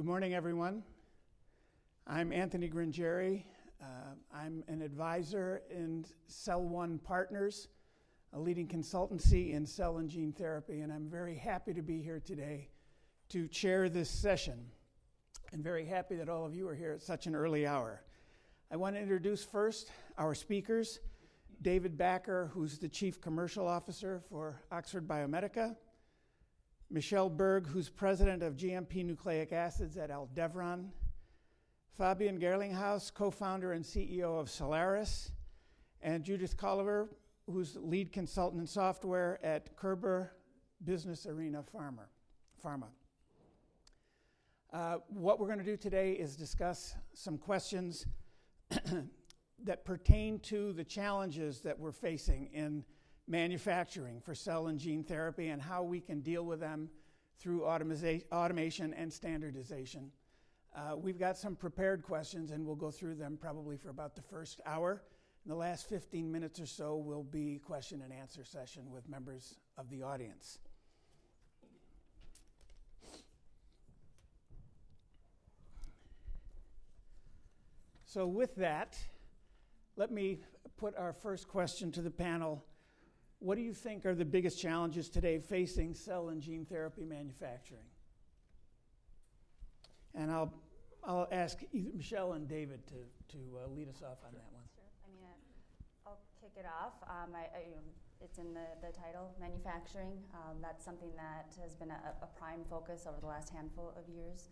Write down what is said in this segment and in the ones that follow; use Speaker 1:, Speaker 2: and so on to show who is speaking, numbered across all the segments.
Speaker 1: Good morning, everyone. I'm Anthony Gringeri. I'm an advisor in Cell One Partners, a leading consultancy in cell and gene therapy, and I'm very happy to be here today to chair this session. I'm very happy that all of you are here at such an early hour. I want to introduce first our speakers, David Backer, who's the Chief Commercial Officer for Oxford Biomedica, Michelle Berg, who's President of GMP Nucleic Acids at Aldevron, Fabian Gerlinghaus, co-founder and CEO of Cellares, and Judith Koliwer, who's lead consultant in software at Körber Business Arena Pharma. What we're going to do today is discuss some questions that pertain to the challenges that we're facing in manufacturing for cell and gene therapy and how we can deal with them through automation and standardization. We've got some prepared questions, and we'll go through them probably for about the first hour. In the last 15 minutes or so will be question and answer session with members of the audience. So with that, let me put our first question to the panel. What do you think are the biggest challenges today facing cell and gene therapy manufacturing? And I'll ask either Michelle and David to lead us off on that one.
Speaker 2: Sure. I'll kick it off. It's in the title, manufacturing. That's something that has been a prime focus over the last handful of years,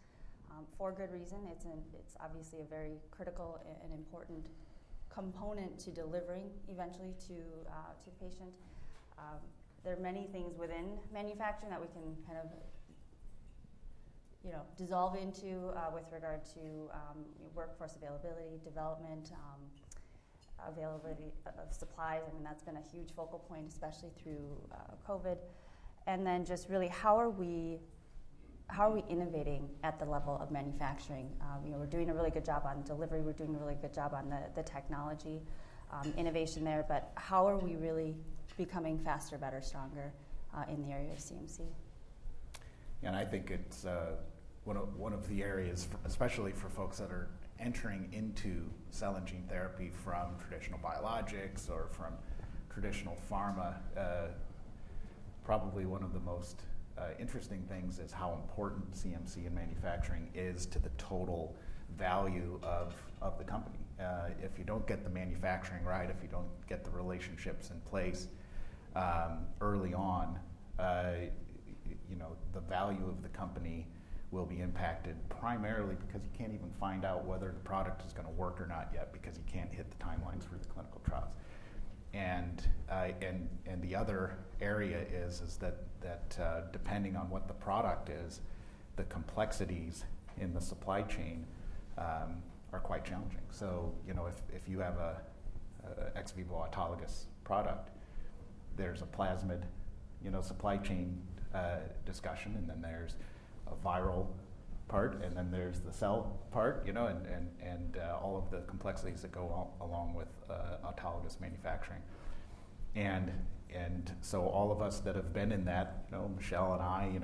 Speaker 2: for good reason. It's obviously a very critical and important component to delivering eventually to the patient. There are many things within manufacturing that we can kind of dissolve into with regard to workforce availability, development, availability of supplies. I mean, that's been a huge focal point, especially through COVID. And then just really how are we innovating at the level of manufacturing? We're doing a really good job on delivery. We're doing a really good job on the technology innovation there. But how are we really becoming faster, better, stronger in the area of CMC?
Speaker 3: And I think it's one of the areas, especially for folks that are entering into cell and gene therapy from traditional biologics or from traditional pharma, probably one of the most interesting things is how important CMC and manufacturing is to the total value of the company. If you don't get the manufacturing right, if you don't get the relationships in place early on, the value of the company will be impacted primarily because you can't even find out whether the product is going to work or not yet because you can't hit the timelines for the clinical trials. And the other area is that depending on what the product is, the complexities in the supply chain are quite challenging. So if you have a ex vivo autologous product, there's a plasmid supply chain discussion, and then there's a viral part, and then there's the cell part, and all of the complexities that go along with autologous manufacturing. And so all of us that have been in that, Michelle and I,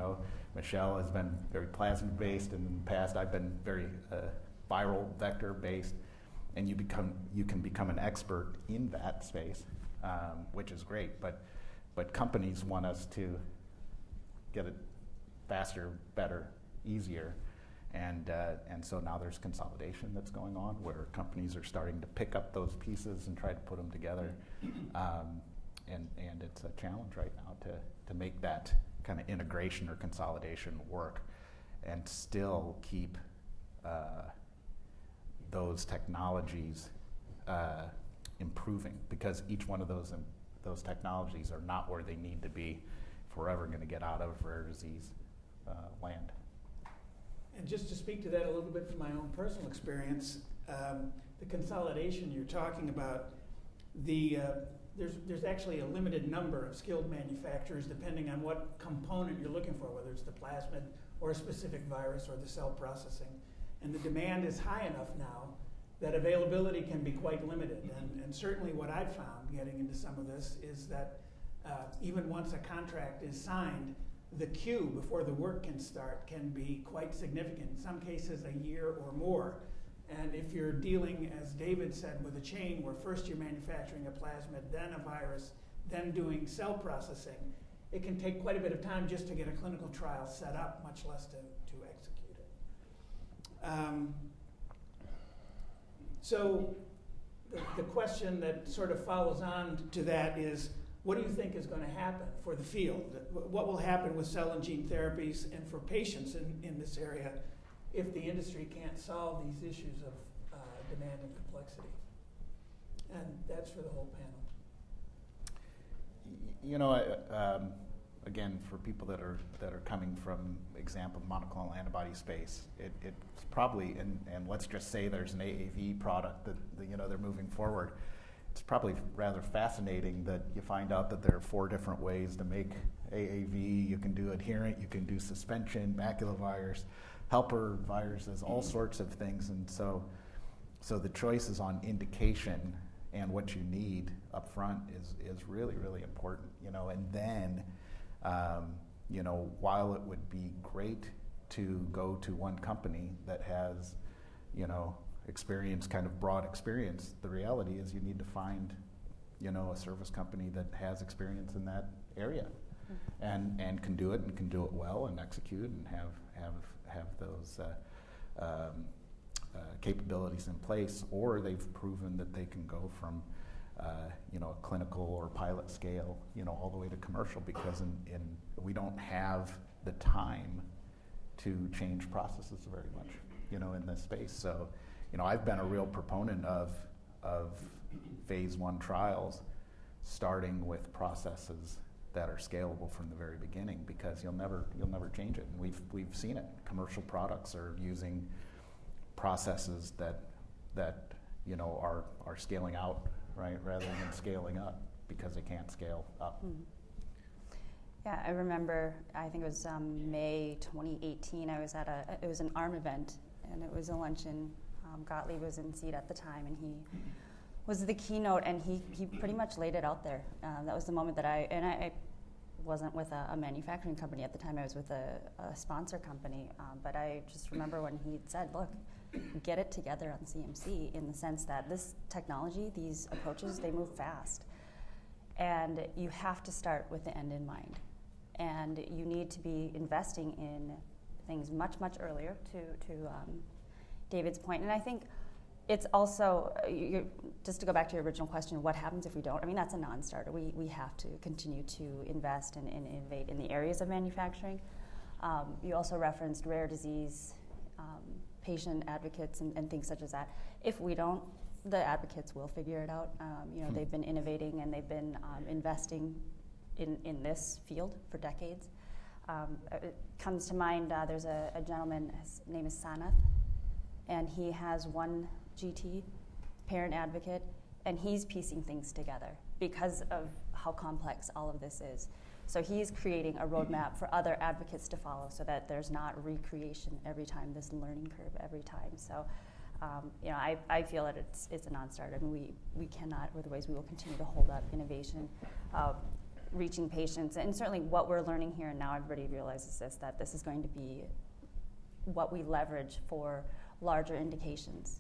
Speaker 3: Michelle has been very plasmid based, and in the past I've been very viral vector based, and you can become an expert in that space, which is great. But companies want us to get it faster, better, easier, and so now there's consolidation that's going on where companies are starting to pick up those pieces and try to put them together, and it's a challenge right now to make that kind of integration or consolidation work, and still keep those technologies improving, because each one of those technologies are not where they need to be if we're ever going to get out of rare disease land.
Speaker 1: And just to speak to that a little bit from my own personal experience, the consolidation you're talking about, there's actually a limited number of skilled manufacturers depending on what component you're looking for, whether it's the plasmid or a specific virus or the cell processing. And the demand is high enough now that availability can be quite limited. And certainly what I've found getting into some of this is that even once a contract is signed, the queue before the work can start can be quite significant, in some cases a year or more. And if you're dealing, as David said, with a chain where first you're manufacturing a plasmid, then a virus, then doing cell processing, it can take quite a bit of time just to get a clinical trial set up, much less to execute it. So the question that sort of follows on to that is, what do you think is going to happen for the field? What will happen with cell and gene therapies and for patients in this area if the industry can't solve these issues of demand and complexity? And that's for the whole panel.
Speaker 3: You know, again, for people that are coming from example monoclonal antibody space, it's probably, and let's just say there's an AAV product that they're moving forward. It's probably rather fascinating that you find out that there are 4 different ways to make AAV. You can do adherent, you can do suspension, baculovirus, helper viruses, all sorts of things. And so the choices on indication and what you need up front is really, really important. And then, while it would be great to go to one company that has, experience, kind of broad experience, the reality is you need to find, a service company that has experience in that area, and can do it and can do it well and execute and have those capabilities in place, or they've proven that they can go from a clinical or pilot scale, all the way to commercial, because we don't have the time to change processes very much, in this space. So, I've been a real proponent of phase 1 trials, starting with processes that are scalable from the very beginning, because you'll never change it. And we've seen it. Commercial products are using processes that are scaling out, right, rather than scaling up, because they can't scale up.
Speaker 2: Yeah, I remember, I think it was May 2018, I was at it was an ARM event, and it was a luncheon. Gottlieb was in seat at the time, and he was the keynote, and he pretty much laid it out there. That was the moment that I wasn't with a manufacturing company at the time, I was with a sponsor company, but I just remember when he said, look, get it together on CMC, in the sense that this technology, these approaches, they move fast. And you have to start with the end in mind. And you need to be investing in things much, much earlier, to David's point. And I think it's also, just to go back to your original question, what happens if we don't? I mean, that's a non-starter. We have to continue to invest and innovate in the areas of manufacturing. You also referenced rare disease, patient advocates, and things such as that. If we don't, the advocates will figure it out. They've been innovating, and they've been investing in this field for decades. It comes to mind, there's a gentleman, his name is Sanath, and he has one GT, parent advocate, and he's piecing things together because of how complex all of this is. So he's creating a roadmap for other advocates to follow, so that there's not recreation every time, this learning curve every time. So, I feel that it's a non-starter. I mean, we cannot, or the ways we will continue to hold up innovation, reaching patients, and certainly what we're learning here and now, everybody realizes that this is going to be what we leverage for larger indications.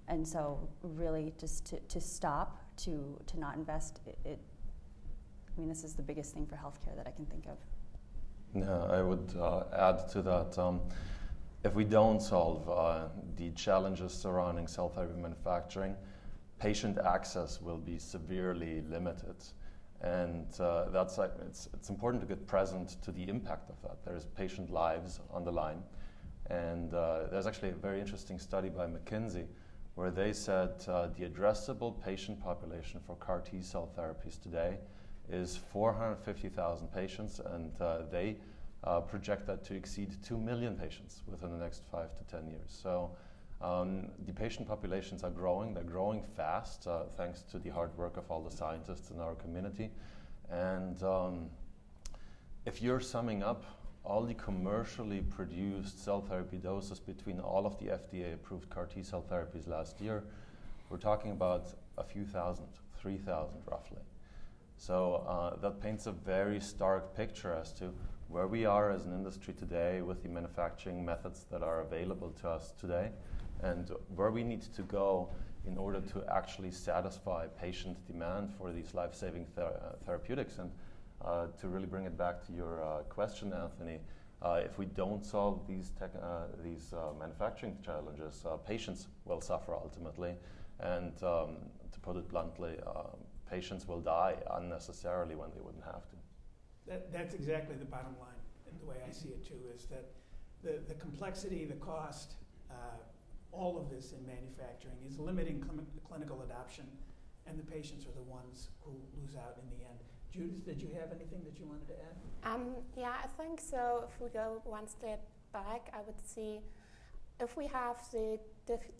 Speaker 2: And so really just to stop, to not invest, this is the biggest thing for healthcare that I can think of.
Speaker 4: Yeah, I would add to that, if we don't solve the challenges surrounding cell therapy manufacturing, patient access will be severely limited. And it's important to get present to the impact of that. There's patient lives on the line. And there's actually a very interesting study by McKinsey where they said the addressable patient population for CAR T-cell therapies today is 450,000 patients, and they project that to exceed 2 million patients within the next 5 to 10 years. So the patient populations are growing. They're growing fast thanks to the hard work of all the scientists in our community. And if you're summing up all the commercially produced cell therapy doses between all of the FDA-approved CAR T-cell therapies last year, we're talking about a few thousand, 3,000 roughly. So that paints a very stark picture as to where we are as an industry today with the manufacturing methods that are available to us today, and where we need to go in order to actually satisfy patient demand for these life-saving therapeutics. And to really bring it back to your question, Anthony, if we don't solve these manufacturing challenges, patients will suffer ultimately. And to put it bluntly, patients will die unnecessarily when they wouldn't have to.
Speaker 1: That's exactly the bottom line, and the way I see it too, is that the complexity, the cost, all of this in manufacturing is limiting clinical adoption, and the patients are the ones who lose out in the end. Judith, did you have anything that you wanted to add?
Speaker 5: Yeah, I think so. If we go one step back, I would see if we have the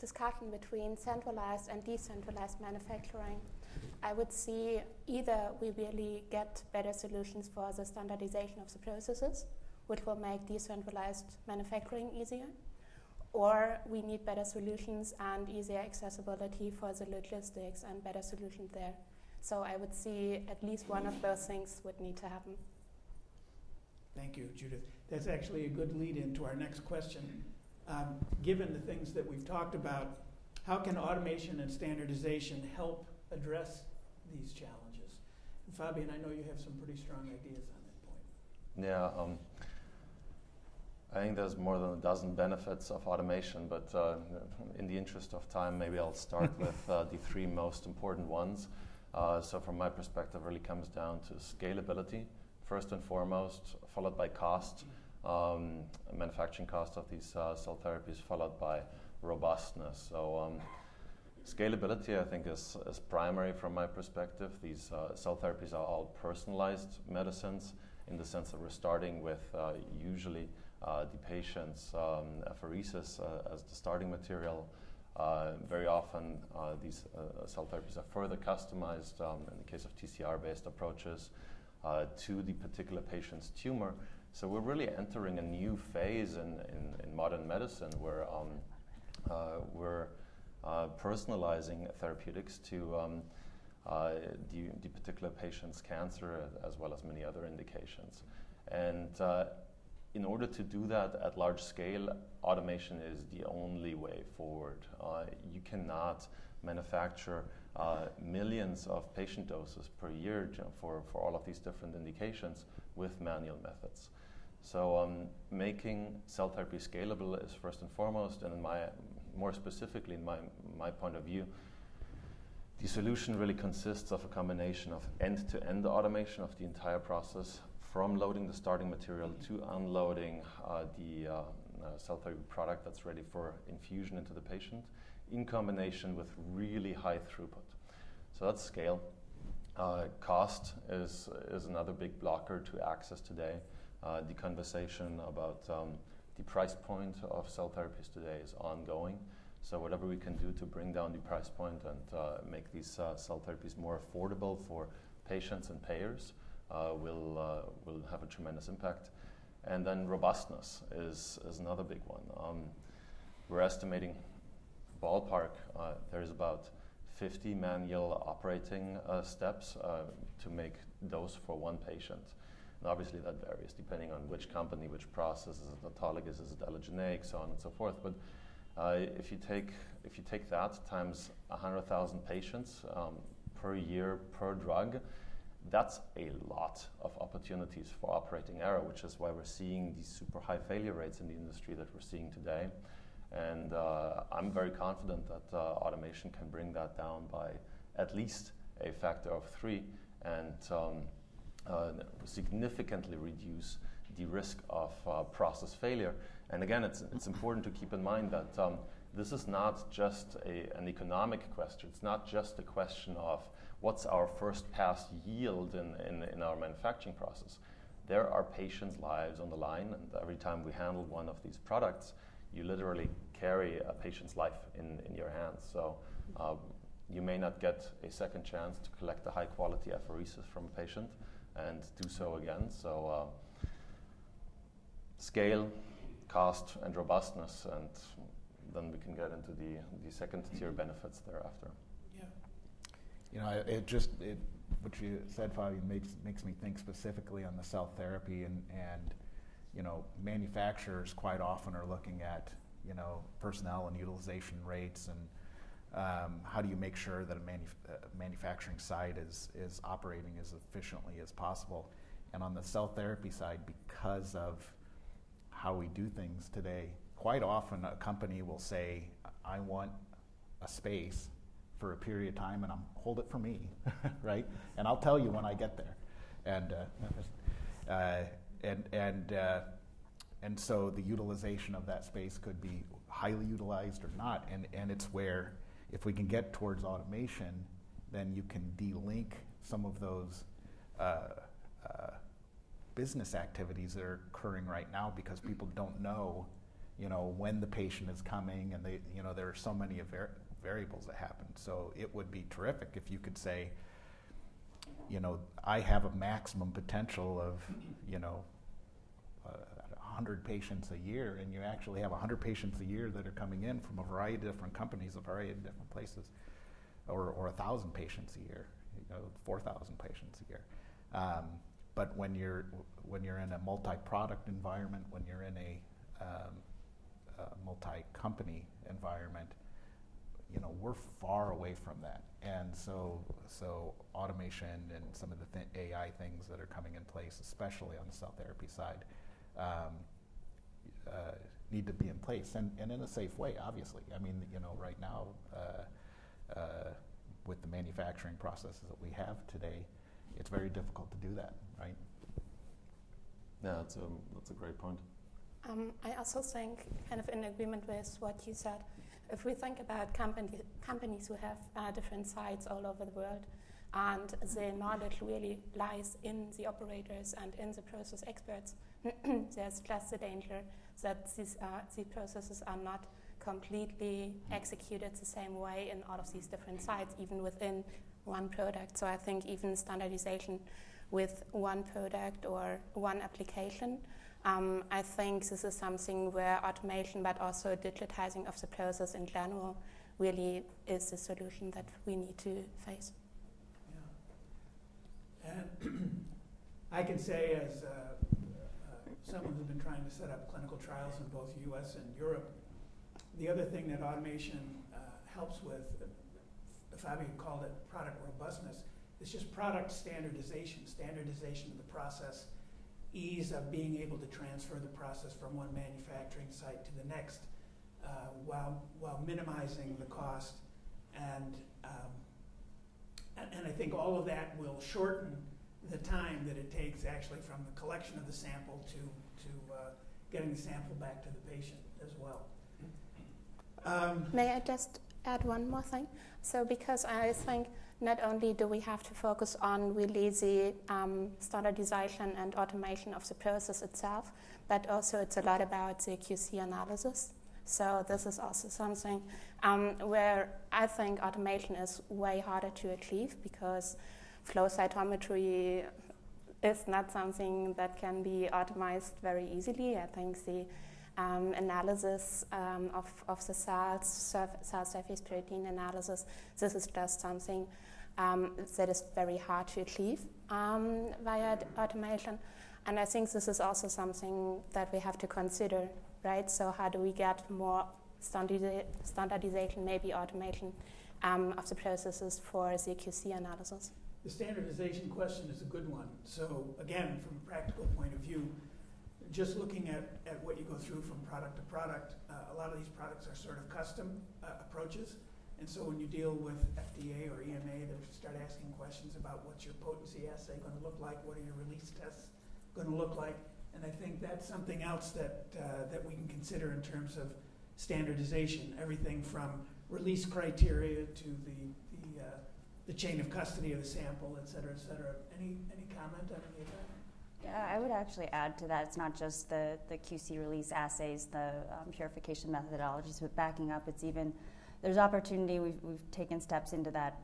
Speaker 5: discussion between centralized and decentralized manufacturing, I would see either we really get better solutions for the standardization of the processes, which will make decentralized manufacturing easier, or we need better solutions and easier accessibility for the logistics and better solutions there. So I would see at least one of those things would need to happen.
Speaker 1: Thank you, Judith. That's actually a good lead into our next question. Given the things that we've talked about, how can automation and standardization help address these challenges? And Fabian, I know you have some pretty strong ideas on that point.
Speaker 4: Yeah, I think there's more than a dozen benefits of automation, but in the interest of time, maybe I'll start with the three most important ones. So from my perspective, it really comes down to scalability, first and foremost, followed by cost, manufacturing cost of these cell therapies, followed by robustness. So scalability, I think, is primary from my perspective. These cell therapies are all personalized medicines in the sense that we're starting with usually the patient's apheresis as the starting material. Very often these cell therapies are further customized in the case of TCR-based approaches to the particular patient's tumor. So we're really entering a new phase in modern medicine where we're personalizing therapeutics to the particular patient's cancer as well as many other indications. And in order to do that at large scale, automation is the only way forward. You cannot manufacture millions of patient doses per year for all of these different indications with manual methods. So making cell therapy scalable is first and foremost, and more specifically in my point of view, the solution really consists of a combination of end-to-end automation of the entire process, from loading the starting material to unloading the cell therapy product that's ready for infusion into the patient, in combination with really high throughput. So that's scale. Cost is another big blocker to access today. The conversation about the price point of cell therapies today is ongoing. So whatever we can do to bring down the price point and make these cell therapies more affordable for patients and payers will have a tremendous impact. And then robustness is another big one. We're estimating, ballpark, there's about 50 manual operating steps to make dose for one patient. And obviously that varies depending on which company, which process, is it autologous, is it allogeneic, so on and so forth. But if you take that times 100,000 patients per year per drug, that's a lot of opportunities for operating error, which is why we're seeing these super high failure rates in the industry that we're seeing today. And I'm very confident that automation can bring that down by at least a factor of 3 and significantly reduce the risk of process failure. And again, it's important to keep in mind that this is not just an economic question. It's not just a question of what's our first pass yield in our manufacturing process. There are patients' lives on the line, and every time we handle one of these products, you literally carry a patient's life in your hands. So you may not get a second chance to collect a high-quality apheresis from a patient and do so again. So scale, cost, and robustness, and then we can get into the second-tier benefits thereafter.
Speaker 1: Yeah.
Speaker 3: You know, what you said, Fabian, makes me think specifically on the cell therapy and manufacturers quite often are looking at, personnel and utilization rates, and how do you make sure that a manufacturing site is operating as efficiently as possible. And on the cell therapy side, because of how we do things today, quite often a company will say, I want a space for a period of time, and hold it for me, right? And I'll tell you when I get there. And so the utilization of that space could be highly utilized or not. And it's where, if we can get towards automation, then you can de-link some of those business activities that are occurring right now, because people don't know, when the patient is coming, and there are so many variables that happen. So it would be terrific if you could say, I have a maximum potential of, 100 patients a year, and you actually have 100 patients a year that are coming in from a variety of different companies, a variety of different places, or 1,000 patients a year, 4,000 patients a year. But when you're in a multi-product environment, when you're in a multi-company environment, we're far away from that. And so automation and some of the AI things that are coming in place, especially on the cell therapy side, need to be in place, and in a safe way, obviously. I mean, right now, with the manufacturing processes that we have today, it's very difficult to do that, right?
Speaker 4: Yeah, that's a great point.
Speaker 5: I also think, kind of in agreement with what you said, if we think about companies who have different sites all over the world, and the knowledge really lies in the operators and in the process experts, there's just the danger that these processes are not completely executed the same way in all of these different sites, even within one product. So I think even standardization with one product or one application, I think this is something where automation, but also digitizing of the process in general, really is the solution that we need to face.
Speaker 1: Yeah. And I can say, as someone who's been trying to set up clinical trials in both US and Europe, the other thing that automation helps with, Fabian called it product robustness, it's just product standardization of the process, ease of being able to transfer the process from one manufacturing site to the next, while minimizing the cost, and I think all of that will shorten the time that it takes actually from the collection of the sample to getting the sample back to the patient as well.
Speaker 5: May I just add one more thing? So because I think not only do we have to focus on really the standardization and automation of the process itself, but also it's a lot about the QC analysis. So this is also something where I think automation is way harder to achieve, because flow cytometry is not something that can be automized very easily. I think the analysis of the cell surface protein analysis, this is just something that is very hard to achieve via automation. And I think this is also something that we have to consider, right? So how do we get more standardization, maybe automation of the processes for the QC analysis?
Speaker 1: The standardization question is a good one. So again, from a practical point of view, just looking at what you go through from product to product, a lot of these products are sort of custom approaches. And so when you deal with FDA or EMA, they start asking questions about what's your potency assay going to look like, what are your release tests going to look like. And I think that's something else that we can consider in terms of standardization, everything from release criteria to the chain of custody of the sample, et cetera, et cetera. Any comment on any of that?
Speaker 2: Yeah, I would actually add to that. It's not just the QC release assays, the purification methodologies, but backing up, it's even, there's opportunity, we've taken steps into that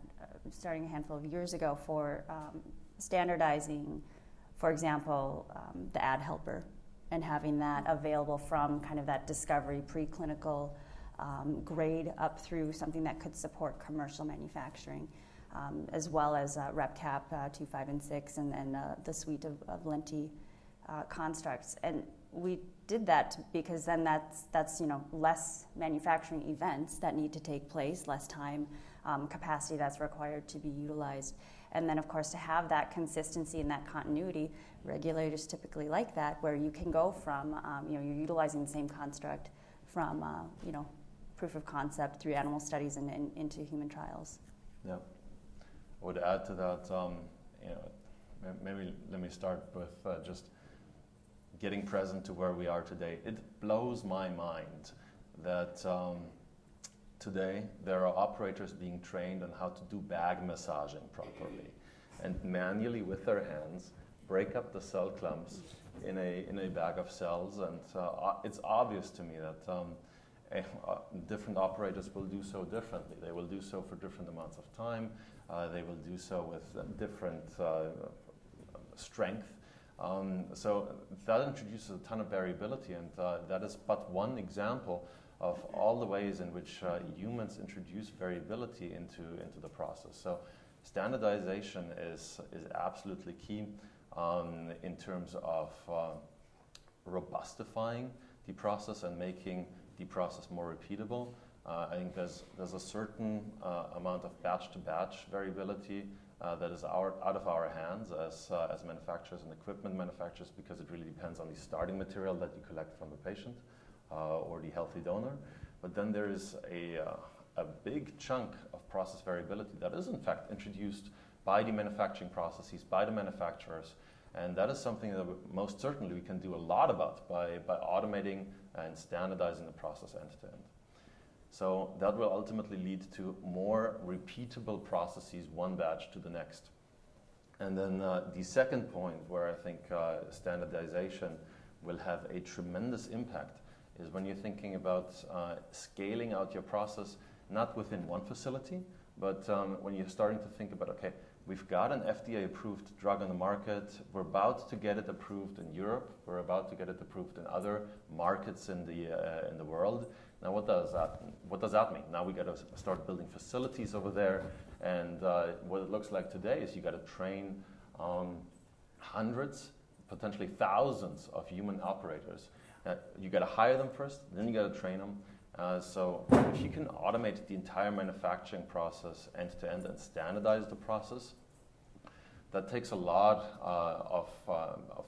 Speaker 2: starting a handful of years ago for standardizing, for example, the ad helper, and having that available from kind of that discovery preclinical grade up through something that could support commercial manufacturing, as well as RepCap 2, 5, and 6, and then the suite of Lenti constructs. And we did that because then that's less manufacturing events that need to take place, less time, capacity that's required to be utilized. And then, of course, to have that consistency and that continuity, regulators typically like that, where you can go from, you're utilizing the same construct from, proof of concept through animal studies and into human trials.
Speaker 4: Yeah. I would add to that, maybe let me start with just getting present to where we are today. It blows my mind that today there are operators being trained on how to do bag massaging properly and manually with their hands break up the cell clumps in a bag of cells, and it's obvious to me that different operators will do so differently. They will do so for different amounts of time. They will do so with different strength. So that introduces a ton of variability, and that is but one example of all the ways in which humans introduce variability into the process. So standardization is absolutely key in terms of robustifying the process and making the process more repeatable. I think there's a certain amount of batch-to-batch variability that is out of our hands as manufacturers and equipment manufacturers, because it really depends on the starting material that you collect from the patient or the healthy donor. But then there is a big chunk of process variability that is in fact introduced by the manufacturing processes, by the manufacturers, and that is something that most certainly we can do a lot about by automating and standardizing the process end to end. So that will ultimately lead to more repeatable processes, one batch to the next. And then the second point where I think standardization will have a tremendous impact is when you're thinking about scaling out your process, not within one facility, but when you're starting to think about, okay, we've got an FDA-approved drug on the market, we're about to get it approved in Europe, we're about to get it approved in other markets in the world. Now, what does that mean? Now we got to start building facilities over there, and what it looks like today is you got to train hundreds, potentially thousands of human operators. You got to hire them first, then you got to train them. So if you can automate the entire manufacturing process end to end and standardize the process, that takes a lot of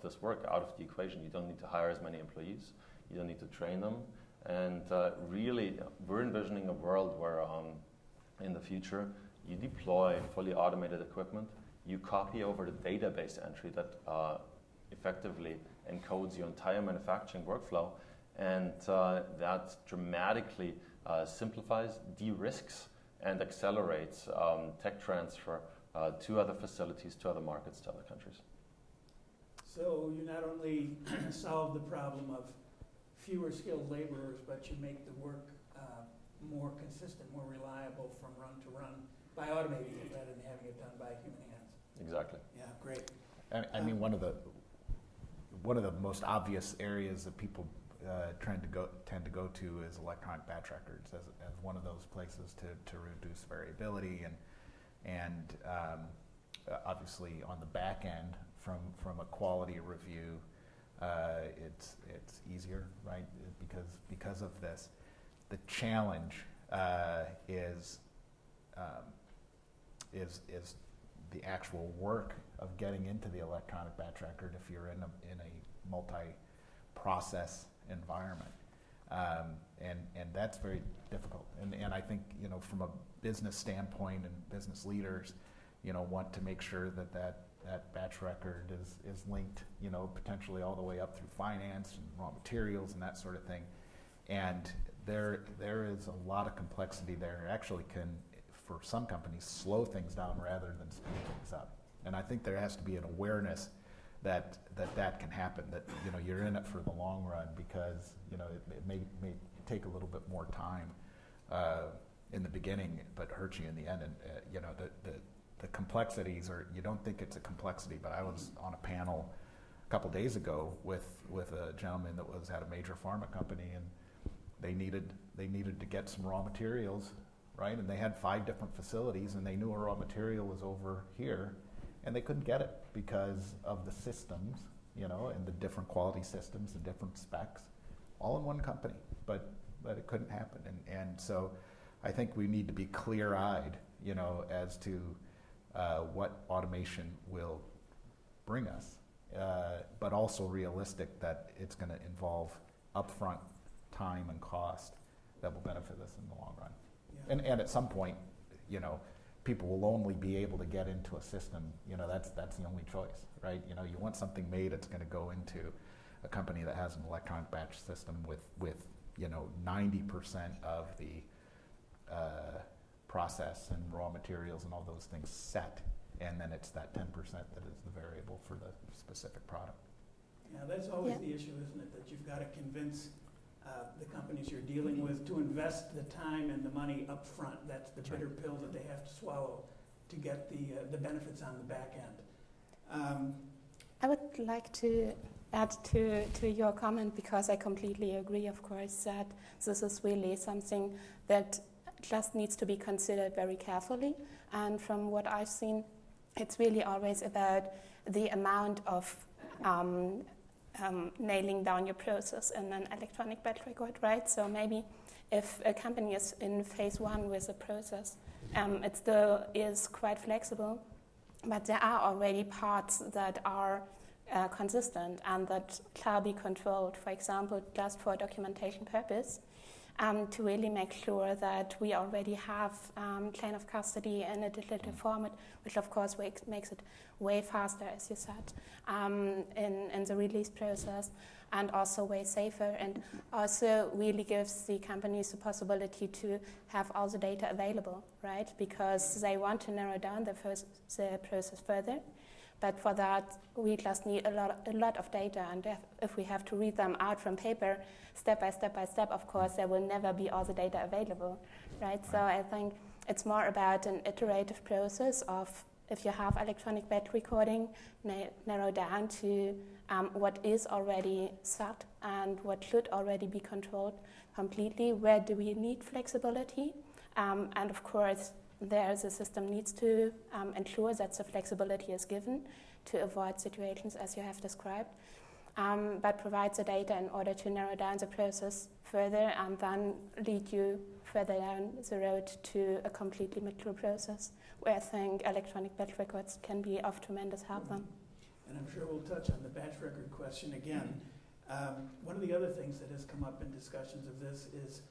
Speaker 4: this work out of the equation. You don't need to hire as many employees. You don't need to train them. And really, we're envisioning a world where in the future, you deploy fully automated equipment, you copy over the database entry that effectively encodes your entire manufacturing workflow, and that dramatically simplifies, de-risks, and accelerates tech transfer to other facilities, to other markets, to other countries.
Speaker 1: So you not only solve the problem of fewer skilled laborers, but you make the work more consistent, more reliable from run to run by automating it rather than having it done by human hands.
Speaker 4: Exactly.
Speaker 1: Yeah, great.
Speaker 3: I mean, one of the most obvious areas that people tend to go to is electronic batch records as one of those places to reduce variability and obviously on the back end from a quality review. It's easier, right? Because of this. The challenge is the actual work of getting into the electronic batch record if you're in a multi-process environment, and that's very difficult. And I think from a business standpoint, and business leaders, want to make sure that batch record is linked, potentially all the way up through finance and raw materials and that sort of thing. And there is a lot of complexity there. It actually can, for some companies, slow things down rather than speed things up. And I think there has to be an awareness that can happen, that you're in it for the long run, because it may take a little bit more time in the beginning, but hurt you in the end. And the complexities are, you don't think it's a complexity, but I was on a panel a couple days ago with a gentleman that was at a major pharma company, and they needed to get some raw materials, right? And they had 5 different facilities, and they knew a raw material was over here, and they couldn't get it because of the systems and the different quality systems, the different specs, all in one company. But it couldn't happen. And so I think we need to be clear-eyed, as to what automation will bring us, but also realistic that it's going to involve upfront time and cost that will benefit us in the long run.
Speaker 1: Yeah.
Speaker 3: And at some point, people will only be able to get into a system, that's the only choice, right? You want something made, it's going to go into a company that has an electronic batch system with 90% of the process and raw materials and all those things set, and then it's that 10% that is the variable for the specific product.
Speaker 1: Yeah, that's always the issue, isn't it? That you've got to convince the companies you're dealing with to invest the time and the money up front. That's the bitter pill that they have to swallow to get the benefits on the back end.
Speaker 5: I would like to add to your comment, because I completely agree, of course, that this is really something that just needs to be considered very carefully. And from what I've seen, it's really always about the amount of nailing down your process in an electronic batch record, right? So maybe if a company is in phase 1 with a process, it still is quite flexible, but there are already parts that are consistent and that shall be controlled, for example, just for documentation purpose, to really make sure that we already have chain of custody in a digital format, which of course makes it way faster, as you said, in the release process, and also way safer, and also really gives the companies the possibility to have all the data available, right? Because they want to narrow down the process further. But for that, we just need a lot of data, and if we have to read them out from paper, step by step, of course, there will never be all the data available, right? So I think it's more about an iterative process of, if you have electronic batch recording, narrow down to what is already set and what should already be controlled completely. Where do we need flexibility? And of course, the system needs to ensure that the flexibility is given to avoid situations as you have described, but provide the data in order to narrow down the process further and then lead you further down the road to a completely mature process, where I think electronic batch records can be of tremendous help then.
Speaker 1: And I'm sure we'll touch on the batch record question again. One of the other things that has come up in discussions of this is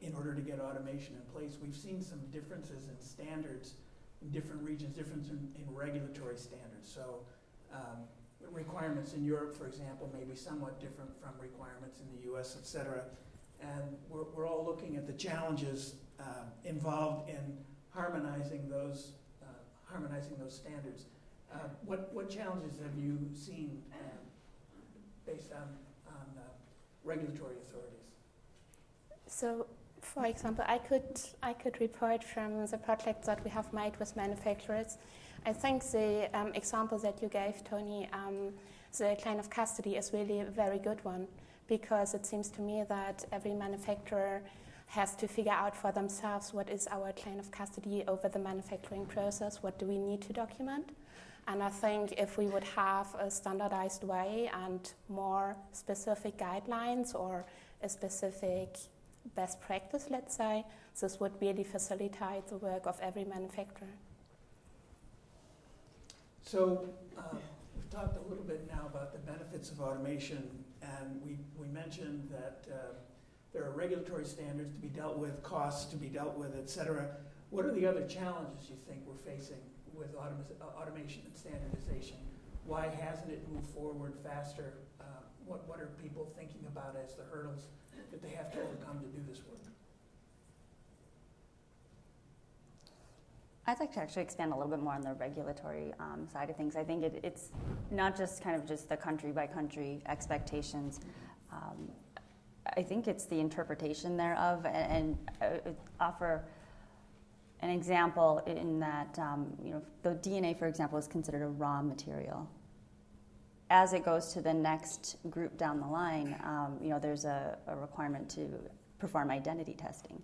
Speaker 1: in order to get automation in place, we've seen some differences in standards in different regions, difference in regulatory standards. So requirements in Europe, for example, may be somewhat different from requirements in the US, et cetera. And we're all looking at the challenges involved in harmonizing those standards. What challenges have you seen based on regulatory authorities?
Speaker 5: So, for example, I could report from the projects that we have made with manufacturers. I think the example that you gave, Tony, the chain of custody is really a very good one, because it seems to me that every manufacturer has to figure out for themselves what is our chain of custody over the manufacturing process, what do we need to document. And I think if we would have a standardized way and more specific guidelines or a specific best practice, let's say, this would really facilitate the work of every manufacturer.
Speaker 1: So we've talked a little bit now about the benefits of automation, and we mentioned that there are regulatory standards to be dealt with, costs to be dealt with, et cetera. What are the other challenges you think we're facing with automation and standardization? Why hasn't it moved forward faster? What are people thinking about as the hurdles that they have to overcome to do this work?
Speaker 2: I'd like to actually expand a little bit more on the regulatory side of things. I think it's not just kind of just the country by country expectations. I think it's the interpretation thereof, and offer an example in that the DNA, for example, is considered a raw material. As it goes to the next group down the line, there's a requirement to perform identity testing.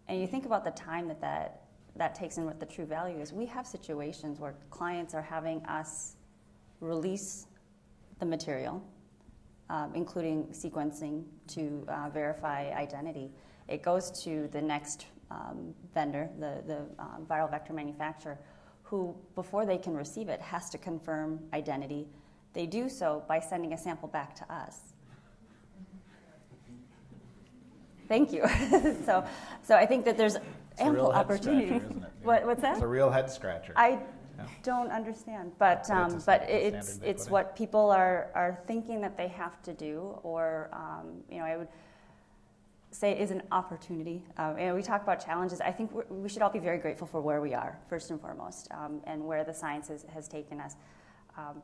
Speaker 2: And you think about the time that takes and what the true value is. We have situations where clients are having us release the material, including sequencing to verify identity. It goes to the next vendor, the viral vector manufacturer, who, before they can receive it, has to confirm identity. They do so by sending a sample back to us. Thank you. So I think that there's ample opportunity.
Speaker 3: Isn't it?
Speaker 2: What's that?
Speaker 3: It's a real head scratcher.
Speaker 2: I don't understand, but it's what people are thinking that they have to do, or I would say is an opportunity. We talk about challenges. I think we should all be very grateful for where we are, first and foremost, and where the science has taken us.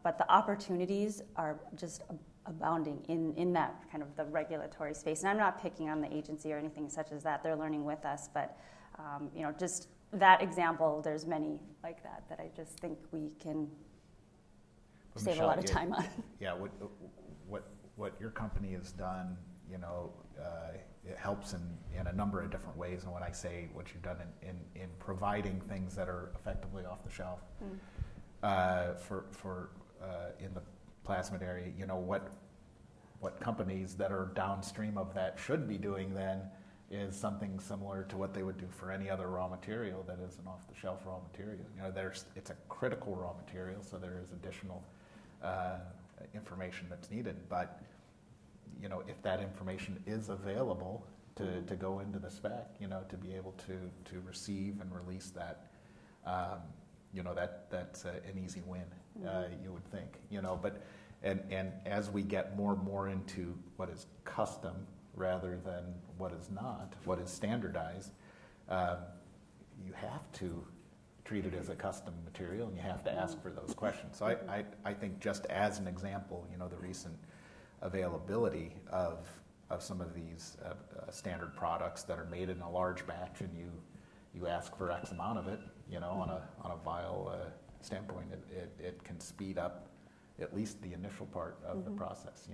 Speaker 2: But the opportunities are just abounding in that kind of the regulatory space. And I'm not picking on the agency or anything such as that. They're learning with us, but just that example, there's many like that I just think we can save
Speaker 3: Michelle,
Speaker 2: a lot of time on.
Speaker 3: Yeah, what your company has done, it helps in a number of different ways. And when I say what you've done in providing things that are effectively off the shelf for in the plasmid area, what companies that are downstream of that should be doing then is something similar to what they would do for any other raw material that is an off-the-shelf raw material. It's a critical raw material, so there is additional information that's needed. But if that information is available to go into the spec, to be able to receive and release that, that's an easy win. You would think, but and as we get more and more into what is custom rather than what is not, what is standardized, you have to treat it as a custom material, and you have to ask for those questions. So I think just as an example, the recent availability of some of these standard products that are made in a large batch, and you ask for X amount of it, on a vial standpoint, it can speed up at least the initial part of the process,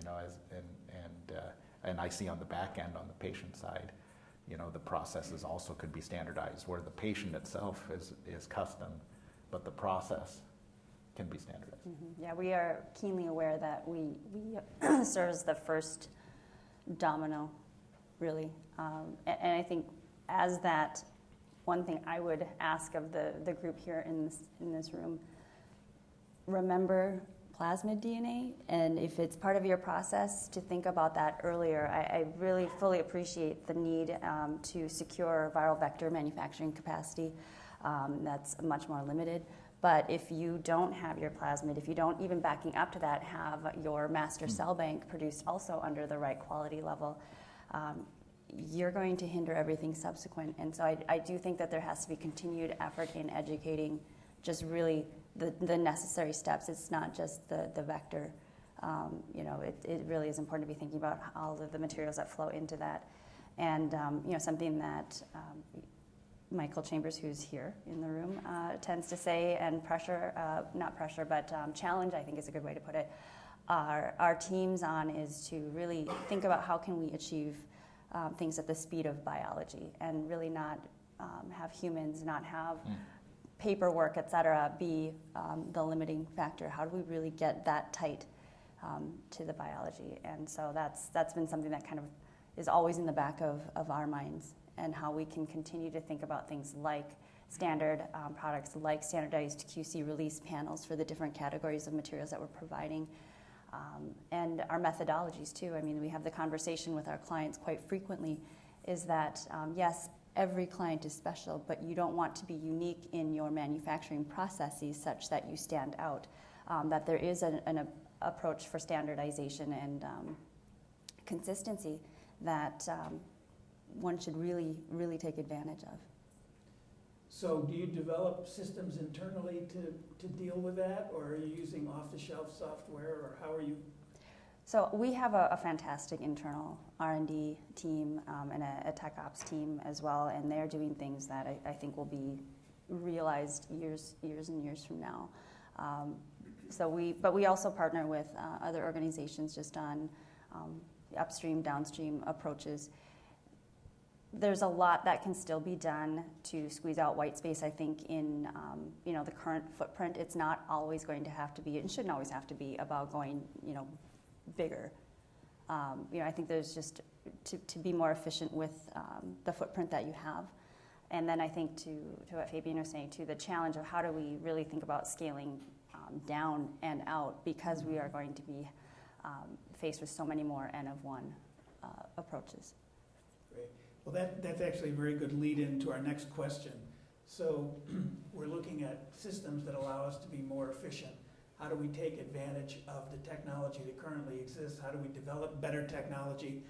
Speaker 3: and I see on the back end, on the patient side, the processes also could be standardized, where the patient itself is custom, but the process can be standardized.
Speaker 2: Mm-hmm. Yeah, we are keenly aware that we serve as the first domino, really. And I think as that, one thing I would ask of the group here in this room, remember plasmid DNA, and if it's part of your process, to think about that earlier. I really fully appreciate the need to secure viral vector manufacturing capacity. That's much more limited. But if you don't have your plasmid, if you don't, even backing up to that, have your master cell bank produced also under the right quality level, you're going to hinder everything subsequent. And so I do think that there has to be continued effort in educating just really the necessary steps. It's not just the vector. It really is important to be thinking about all of the materials that flow into that. And something that Michael Chambers, who's here in the room, tends to say, and pressure, not pressure, but challenge, I think is a good way to put it, our teams on, is to really think about how can we achieve things at the speed of biology, and really not have humans, not have paperwork, et cetera, be the limiting factor. How do we really get that tight to the biology? And so that's been something that kind of is always in the back of our minds, and how we can continue to think about things like standard products, like standardized QC release panels for the different categories of materials that we're providing, and our methodologies too. I mean, we have the conversation with our clients quite frequently, is that yes, every client is special, but you don't want to be unique in your manufacturing processes such that you stand out, that there is an approach for standardization and consistency that one should really, really take advantage of.
Speaker 1: So do you develop systems internally to deal with that, or are you using off-the-shelf software, or how are you?
Speaker 2: So we have a fantastic internal R&D team and a tech ops team as well, and they're doing things that I think will be realized years and years from now. But we also partner with other organizations just on upstream, downstream approaches. there's a lot that can still be done to squeeze out white space. I think in the current footprint, it's not always going to have to be, and shouldn't always have to be about going bigger. I think there's just to be more efficient with the footprint that you have. And then I think to what Fabian was saying too, the challenge of how do we really think about scaling down and out, because we are going to be faced with so many more N of 1 approaches.
Speaker 1: Great. Well, that's actually a very good lead into our next question. So we're looking at systems that allow us to be more efficient. How do we take advantage of the technology that currently exists? How do we develop better technology?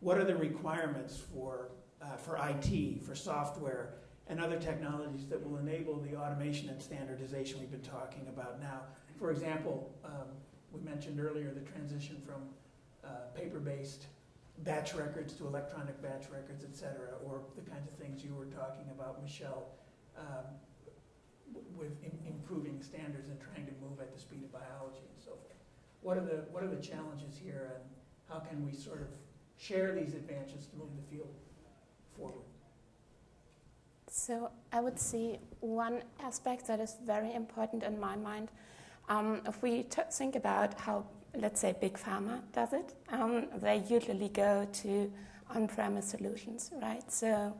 Speaker 1: What are the requirements for IT, for software, and other technologies that will enable the automation and standardization we've been talking about now? For example, we mentioned earlier the transition from paper-based batch records to electronic batch records, et cetera, or the kinds of things you were talking about, Michelle, with improving standards and trying to move at the speed of biology and so forth. What are the challenges here, and how can we sort of share these advances to move the field forward?
Speaker 5: So I would see one aspect that is very important in my mind. If we think about how, let's say, Big Pharma does it, they usually go to on-premise solutions, right? So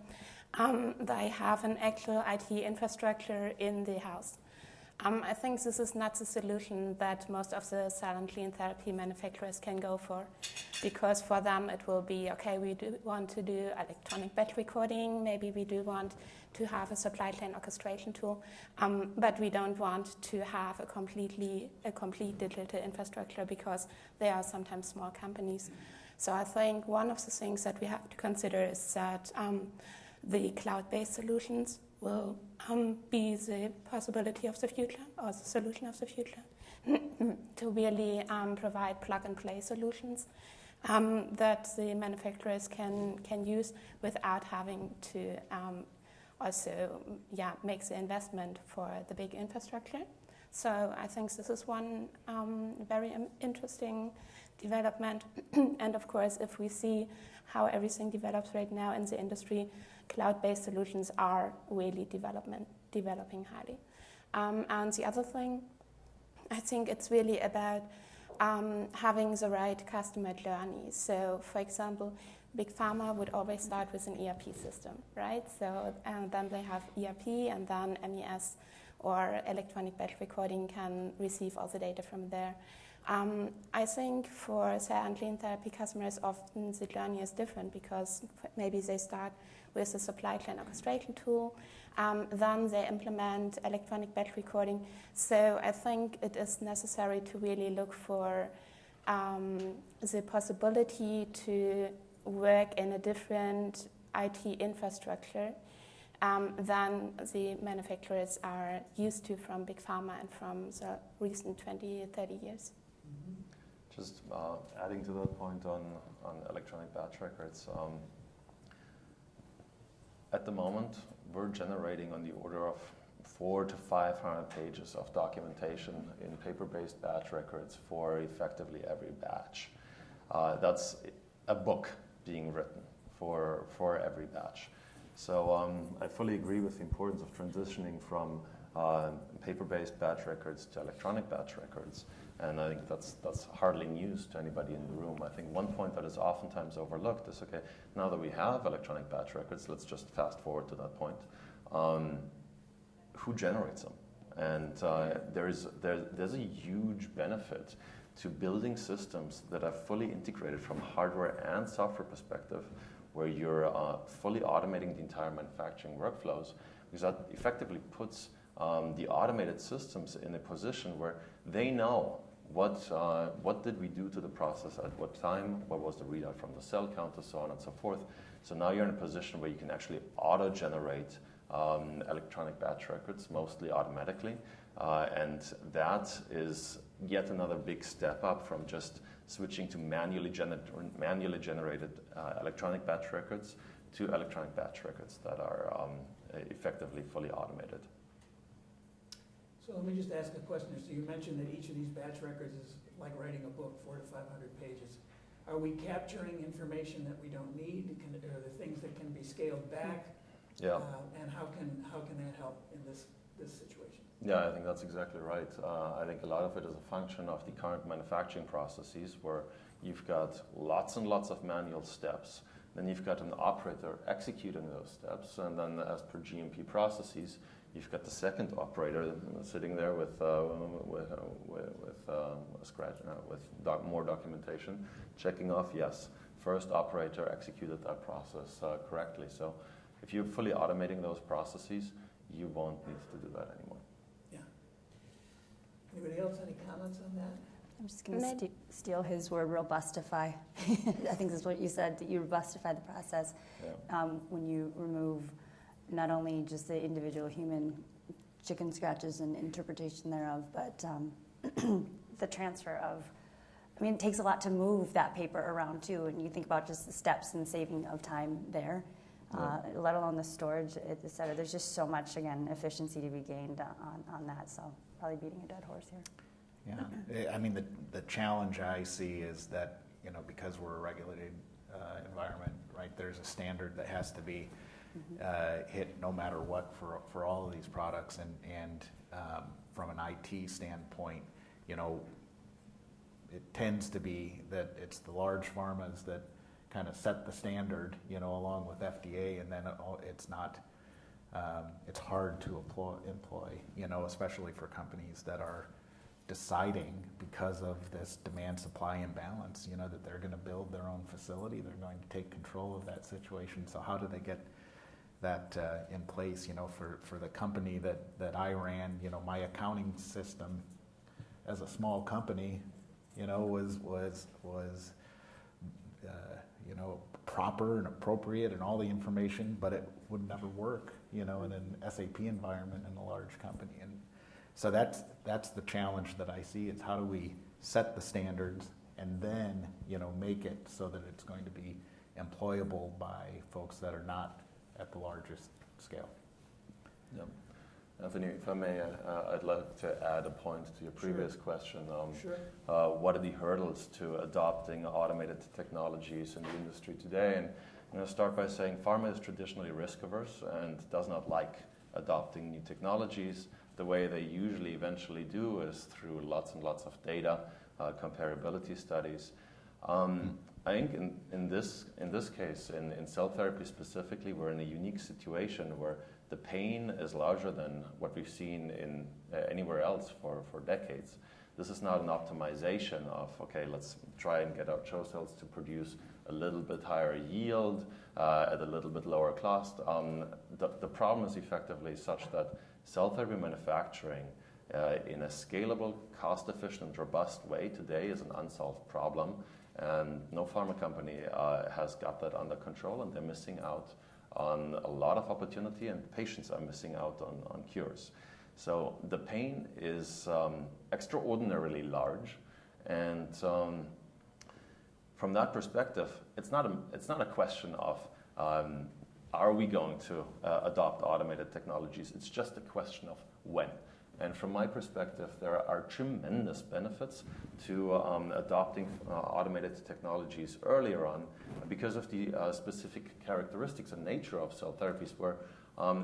Speaker 5: they have an actual IT infrastructure in the house. I think this is not the solution that most of the cell and gene therapy manufacturers can go for, because for them it will be, okay, we do want to do electronic batch recording, maybe we do want to have a supply chain orchestration tool, but we don't want to have a complete digital infrastructure because they are sometimes small companies. So I think one of the things that we have to consider is that the cloud-based solutions will be the possibility of the future, or the solution of the future, to really provide plug-and-play solutions that the manufacturers can use without having to also make the investment for the big infrastructure. So I think this is one very interesting development. And of course, if we see how everything develops right now in the industry, cloud-based solutions are really developing highly. And the other thing, I think it's really about having the right customer journey. So, for example, Big Pharma would always start with an ERP system, right? So then they have ERP, and then MES or electronic batch recording can receive all the data from there. I think for cell and gene therapy customers, often the journey is different, because maybe they start with a supply chain orchestration tool, then they implement electronic batch recording. So I think it is necessary to really look for the possibility to work in a different IT infrastructure than the manufacturers are used to from Big Pharma and from the recent 20, 30 years.
Speaker 4: Just adding to that point on electronic batch records, at the moment we're generating on the order of 400 to 500 pages of documentation in paper-based batch records for effectively every batch. That's a book being written for every batch. So I fully agree with the importance of transitioning from paper-based batch records to electronic batch records. And I think that's hardly news to anybody in the room. I think one point that is oftentimes overlooked is, okay, now that we have electronic batch records, let's just fast forward to that point. Who generates them? And there's a huge benefit to building systems that are fully integrated from hardware and software perspective, where you're fully automating the entire manufacturing workflows, because that effectively puts the automated systems in a position where they know what did we do to the process at what time, what was the readout from the cell counter, so on and so forth. So now you're in a position where you can actually auto-generate electronic batch records, mostly automatically, and that is yet another big step up from just switching to manually generated electronic batch records to electronic batch records that are effectively fully automated.
Speaker 1: So let me just ask a question. So you mentioned that each of these batch records is like writing a book, 400 to 500 pages. Are we capturing information that we don't need? Are there things that can be scaled back?
Speaker 4: Yeah.
Speaker 1: And how can that help in this situation?
Speaker 4: Yeah, I think that's exactly right. I think a lot of it is a function of the current manufacturing processes where you've got lots and lots of manual steps. Then you've got an operator executing those steps, and then as per GMP processes, you've got the second operator sitting there with more documentation, checking off, yes, first operator executed that process correctly. So if you're fully automating those processes, you won't need to do that anymore.
Speaker 1: Yeah. Anybody else, any comments on that?
Speaker 2: I'm just going to steal his word, robustify. I think this is what you said, that you robustify the process when you remove not only just the individual human chicken scratches and interpretation thereof, but the transfer of, I mean, it takes a lot to move that paper around too, and you think about just the steps and saving of time there, let alone the storage, et cetera. There's just so much, again, efficiency to be gained on that, so probably beating a dead horse here.
Speaker 3: Yeah, I mean, the challenge I see is that, because we're a regulated environment, right, there's a standard that has to be hit no matter what for all of these products, and from an IT standpoint, it tends to be that it's the large pharmas that kind of set the standard, along with FDA, and then it's not, it's hard to employ, especially for companies that are deciding because of this demand-supply imbalance, that they're going to build their own facility, they're going to take control of that situation. So how do they get that in place? For the company that I ran, my accounting system as a small company, was proper and appropriate and all the information, but it would never work, in an SAP environment in a large company. And so that's the challenge that I see, is how do we set the standards and then, make it so that it's going to be employable by folks that are not at the largest scale.
Speaker 4: Yeah. Anthony, if I may, I'd like to add a point to your previous question.
Speaker 1: Sure.
Speaker 4: What are the hurdles to adopting automated technologies in the industry today? And I'm going to start by saying pharma is traditionally risk averse and does not like adopting new technologies. The way they usually eventually do is through lots and lots of data, comparability studies. I think in this case, in cell therapy specifically, we're in a unique situation where the pain is larger than what we've seen in anywhere else for decades. This is not an optimization of, okay, let's try and get our CHO cells to produce a little bit higher yield at a little bit lower cost. The problem is effectively such that cell therapy manufacturing in a scalable, cost-efficient, robust way today is an unsolved problem, and no pharma company has got that under control, and they're missing out on a lot of opportunity, and patients are missing out on cures. So the pain is extraordinarily large, and from that perspective, it's not a question of are we going to adopt automated technologies? It's just a question of when. And from my perspective, there are tremendous benefits to adopting automated technologies earlier on because of the specific characteristics and nature of cell therapies, where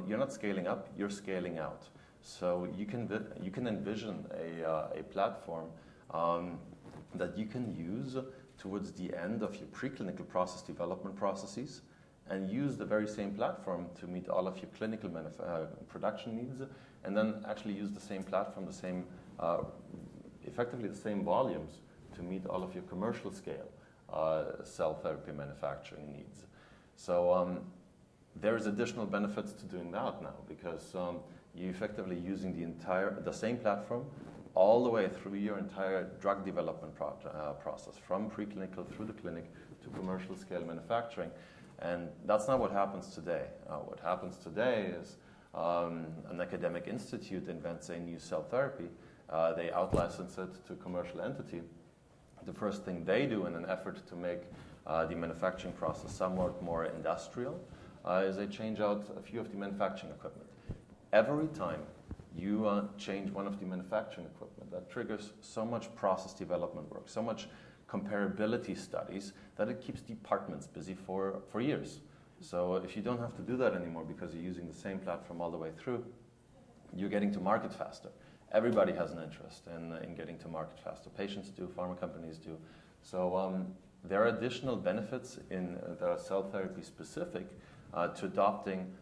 Speaker 4: you're not scaling up, you're scaling out. So you can envision a platform that you can use towards the end of your preclinical process development processes, and use the very same platform to meet all of your clinical production needs, and then actually use the same platform, effectively the same volumes to meet all of your commercial scale cell therapy manufacturing needs. So there's additional benefits to doing that now, because you're effectively using the same platform all the way through your entire drug development process, from preclinical through the clinic to commercial scale manufacturing. And that's not what happens today. What happens today is an academic institute invents a new cell therapy. They out-license it to a commercial entity. The first thing they do in an effort to make the manufacturing process somewhat more industrial is they change out a few of the manufacturing equipment. Every time you change one of the manufacturing equipment, that triggers so much process development work, so much comparability studies, that it keeps departments busy for years. So if you don't have to do that anymore because you're using the same platform all the way through, you're getting to market faster. Everybody has an interest in getting to market faster. Patients do, pharma companies do. So there are additional benefits in that are cell therapy specific to adopting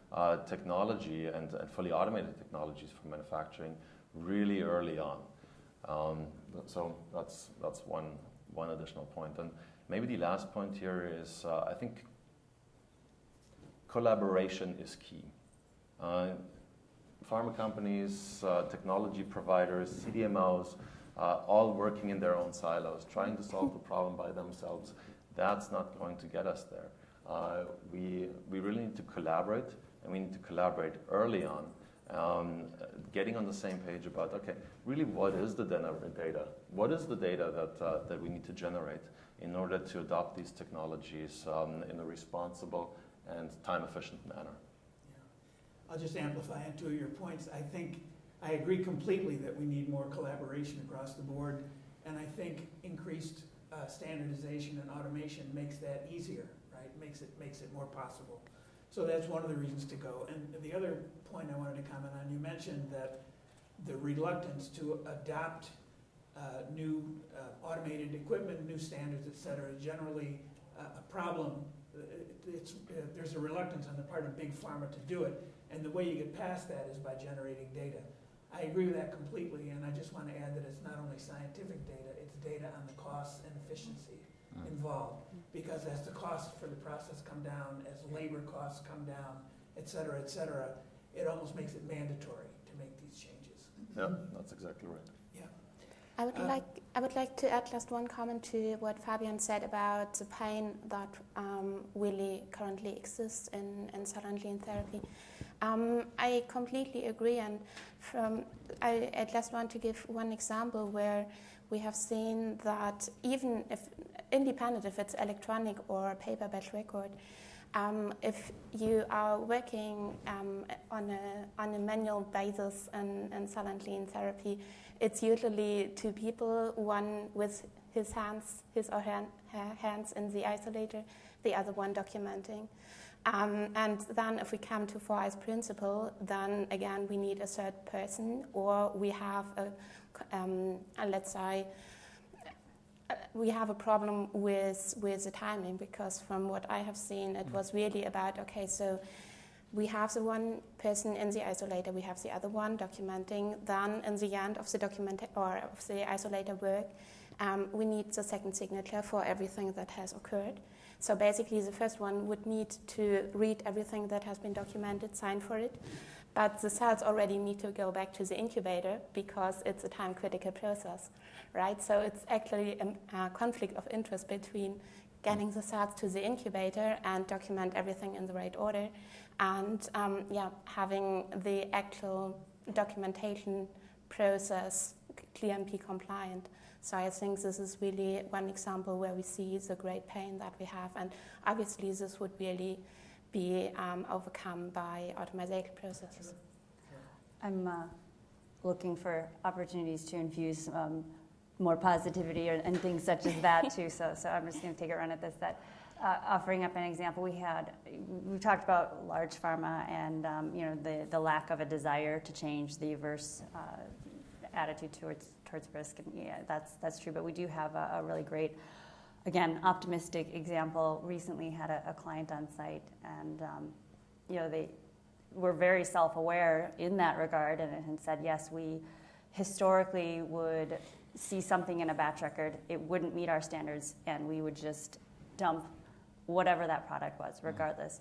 Speaker 4: technology and fully automated technologies for manufacturing really early on. So that's one additional point. And maybe the last point here is I think collaboration is key. Pharma companies, technology providers, CDMOs, all working in their own silos, trying to solve the problem by themselves, that's not going to get us there. We really need to collaborate, and we need to collaborate early on, getting on the same page about, okay, really what is the data? What is the data that we need to generate in order to adopt these technologies in a responsible and time-efficient manner?
Speaker 1: I'll just amplify on two of your points. I think I agree completely that we need more collaboration across the board, and I think increased standardization and automation makes that easier, right? Makes it more possible. So that's one of the reasons to go. And the other point I wanted to comment on, you mentioned that the reluctance to adopt new automated equipment, new standards, et cetera, is generally a problem. There's a reluctance on the part of big pharma to do it. And the way you get past that is by generating data. I agree with that completely, and I just want to add that it's not only scientific data, it's data on the costs and efficiency involved. Because as the costs for the process come down, as labor costs come down, et cetera, it almost makes it mandatory to make these changes.
Speaker 4: Yeah, that's exactly right.
Speaker 1: Yeah.
Speaker 5: I would like to add just one comment to what Fabian said about the pain that really currently exists in cell and gene therapy. I completely agree, and I just want to give one example where we have seen that even if independent, if it's electronic or paper batch record, if you are working on a manual basis in cell and gene therapy, it's usually two people, one with his or her hands in the isolator, the other one documenting. And then if we come to 4I's principle, then again we need a third person, or we have let's say, we have a problem with the timing, because from what I have seen, it was really about, okay, so we have the one person in the isolator, we have the other one documenting, then in the end of the of the isolator work, we need the second signature for everything that has occurred. So basically the first one would need to read everything that has been documented, sign for it, but the cells already need to go back to the incubator because it's a time-critical process, right? So it's actually a conflict of interest between getting the cells to the incubator and document everything in the right order, and having the actual documentation process GMP compliant. So I think this is really one example where we see the great pain that we have, and obviously this would really be overcome by automation processes.
Speaker 2: I'm looking for opportunities to infuse more positivity and things such as that too. So I'm just going to take a run at this. Offering up an example, we talked about large pharma and the lack of a desire to change, the averse attitude towards risk, and yeah, that's true. But we do have a really great, again, optimistic example. Recently had a client on site, and they were very self-aware in that regard, and said, yes, we historically would see something in a batch record, it wouldn't meet our standards, and we would just dump whatever that product was, regardless.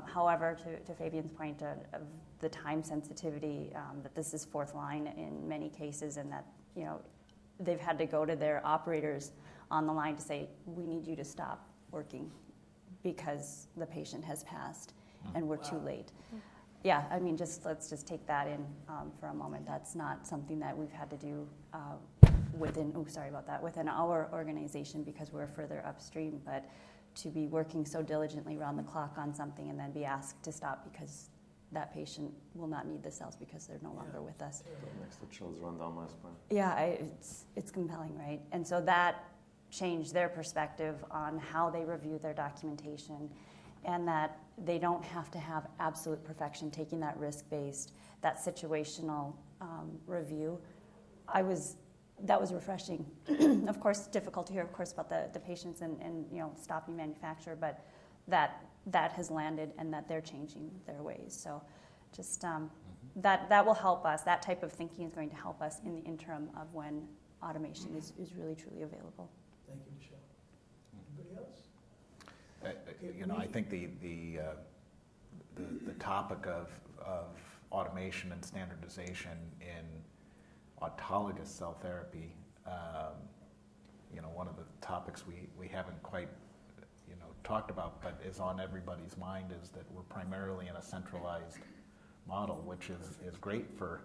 Speaker 2: However, to Fabian's point of the time sensitivity, that this is fourth line in many cases, and that they've had to go to their operators on the line to say, we need you to stop working because the patient has passed and we're too late. Yeah, I mean, let's just take that in for a moment. That's not something that we've had to do within our organization because we're further upstream, but to be working so diligently around the clock on something and then be asked to stop because that patient will not need the cells because they're no longer with us.
Speaker 4: That makes the chills run down my spine.
Speaker 2: Yeah, it's compelling, right? And so that changed their perspective on how they review their documentation, and that they don't have to have absolute perfection, taking that risk-based, that situational review. That was refreshing. Of course, difficult to hear, of course, about the patients and stopping manufacture, but that has landed and that they're changing their ways. So just that will help us. That type of thinking is going to help us in the interim of when automation is really, truly available.
Speaker 1: Thank you, Michelle. Anybody else?
Speaker 3: I think the topic of automation and standardization in autologous cell therapy, one of the topics we haven't quite talked about, but is on everybody's mind, is that we're primarily in a centralized model, which is great for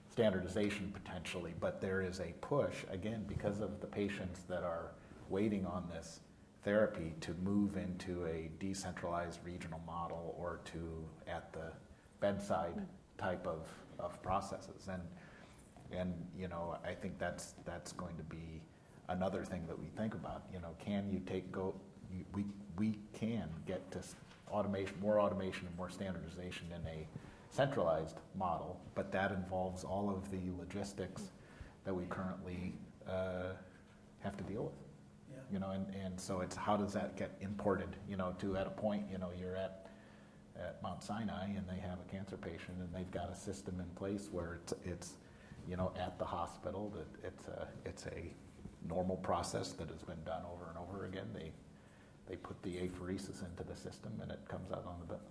Speaker 3: standardization potentially, but there is a push, again, because of the patients that are waiting on this therapy, to move into a decentralized regional model or to at the bedside type of processes. And I think that's going to be another thing that we think about. Can you we can get to more automation and more standardization in a centralized model, but that involves all of the logistics that we currently have to deal with.
Speaker 1: Yeah.
Speaker 3: And so it's how does that get imported, to at a point, you're at Mount Sinai and they have a cancer patient and they've got a system in place where it's at the hospital, that it's a normal process that has been done over and over again. They put the apheresis into the system and it comes out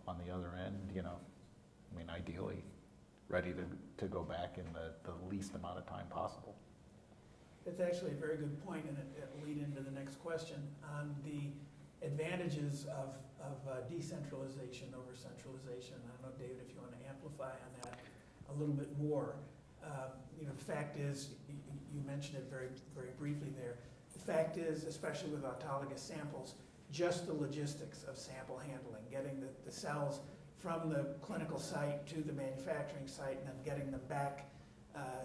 Speaker 3: on the other end, ideally ready to go back in the least amount of time possible.
Speaker 1: It's actually a very good point, and it lead into the next question on the advantages of decentralization over centralization. I don't know, David, if you want to amplify on that a little bit more. The fact is, you mentioned it very, very briefly there. The fact is, especially with autologous samples, just the logistics of sample handling, getting the cells from the clinical site to the manufacturing site and then getting them back,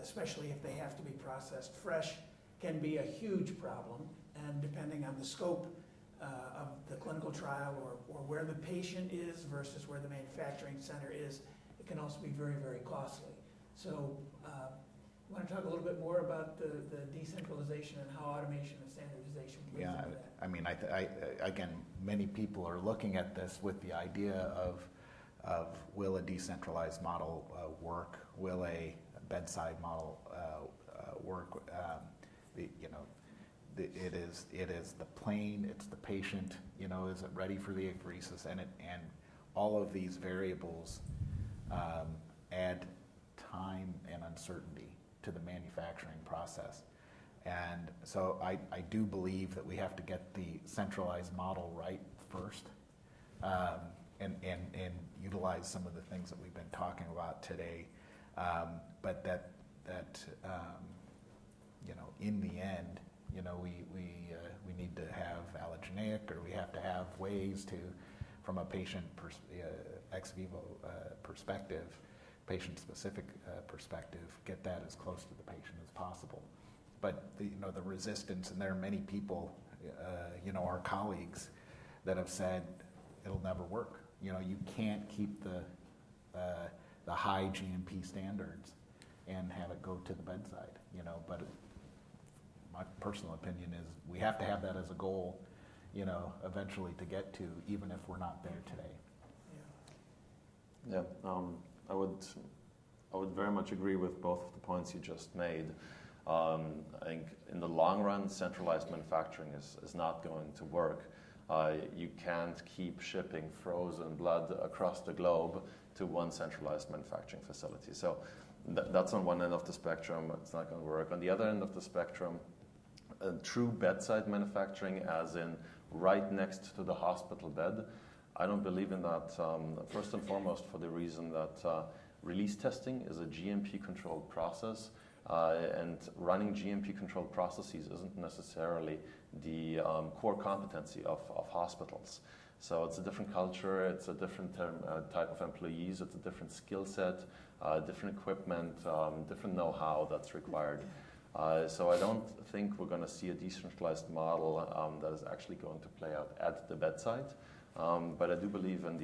Speaker 1: especially if they have to be processed fresh, can be a huge problem. And depending on the scope of the clinical trial or where the patient is versus where the manufacturing center is, it can also be very, very costly. So I want to talk a little bit more about the decentralization and how automation and standardization plays into that.
Speaker 3: Again, many people are looking at this with the idea of will a decentralized model work? Will a bedside model work? It is the plane, it's the patient. Is it ready for the apheresis? And all of these variables add time and uncertainty to the manufacturing process. And so I do believe that we have to get the centralized model right first, and utilize some of the things that we've been talking about today. But that in the end, we need to have allogeneic, or we have to have ways to, from a patient ex vivo perspective, patient-specific perspective, get that as close to the patient as possible. But the resistance, and there are many people, our colleagues, that have said it'll never work. You can't keep the high GMP standards and have it go to the bedside. But my personal opinion is we have to have that as a goal, eventually to get to, even if we're not there today.
Speaker 4: Yeah, I would very much agree with both of the points you just made. I think in the long run, centralized manufacturing is not going to work. You can't keep shipping frozen blood across the globe to one centralized manufacturing facility. So that's on one end of the spectrum. It's not going to work. On the other end of the spectrum, true bedside manufacturing, as in right next to the hospital bed, I don't believe in that. First and foremost, for the reason that release testing is a GMP-controlled process, and running GMP-controlled processes isn't necessarily the core competency of hospitals. So it's a different culture, it's a different type of employees, it's a different skill set, different equipment, different know-how that's required. So I don't think we're going to see a decentralized model that is actually going to play out at the bedside. But I do believe in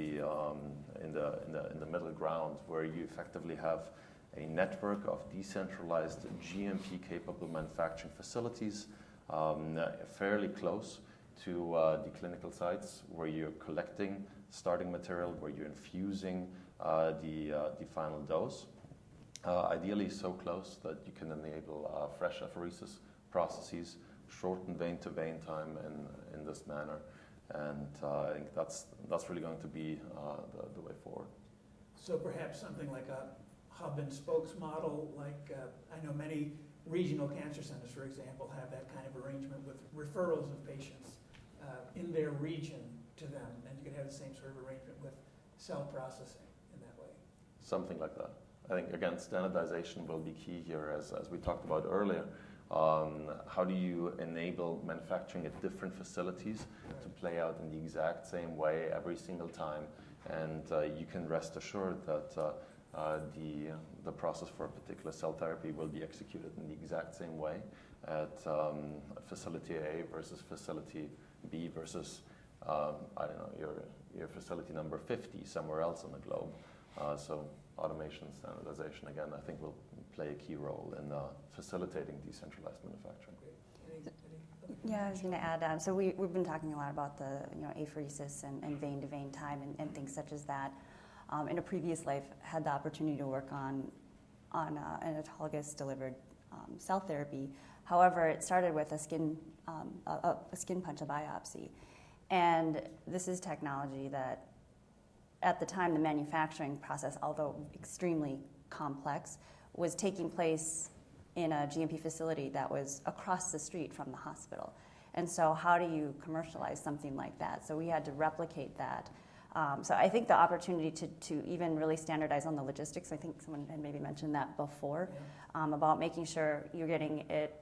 Speaker 4: the middle ground, where you effectively have a network of decentralized GMP-capable manufacturing facilities, fairly close to the clinical sites, where you're collecting starting material, where you're infusing the final dose. Ideally so close that you can enable fresh apheresis processes, shorten vein-to-vein time in this manner, and I think that's really going to be the way forward.
Speaker 1: So perhaps something like a hub and spokes model, like I know many regional cancer centers, for example, have that kind of arrangement with referrals of patients in their region to them, and you could have the same sort of arrangement with cell processing in that way.
Speaker 4: Something like that. I think, again, standardization will be key here, as we talked about earlier. How do you enable manufacturing at different facilities to play out in the exact same way every single time? And you can rest assured that the process for a particular cell therapy will be executed in the exact same way at facility A versus facility B versus, I don't know, your facility number 50 somewhere else on the globe. So automation, standardization, again, I think will play a key role in facilitating decentralized manufacturing.
Speaker 2: Yeah, I was going to add. So we've been talking a lot about the apheresis and vein-to-vein time and things such as that. In a previous life, had the opportunity to work on an autologous delivered cell therapy. However, it started with a skin punch, a biopsy, and this is technology that, at the time, the manufacturing process, although extremely complex, was taking place in a GMP facility that was across the street from the hospital. And so how do you commercialize something like that? So we had to replicate that. So I think the opportunity to even really standardize on the logistics, I think someone had maybe mentioned that before, about making sure you're getting it,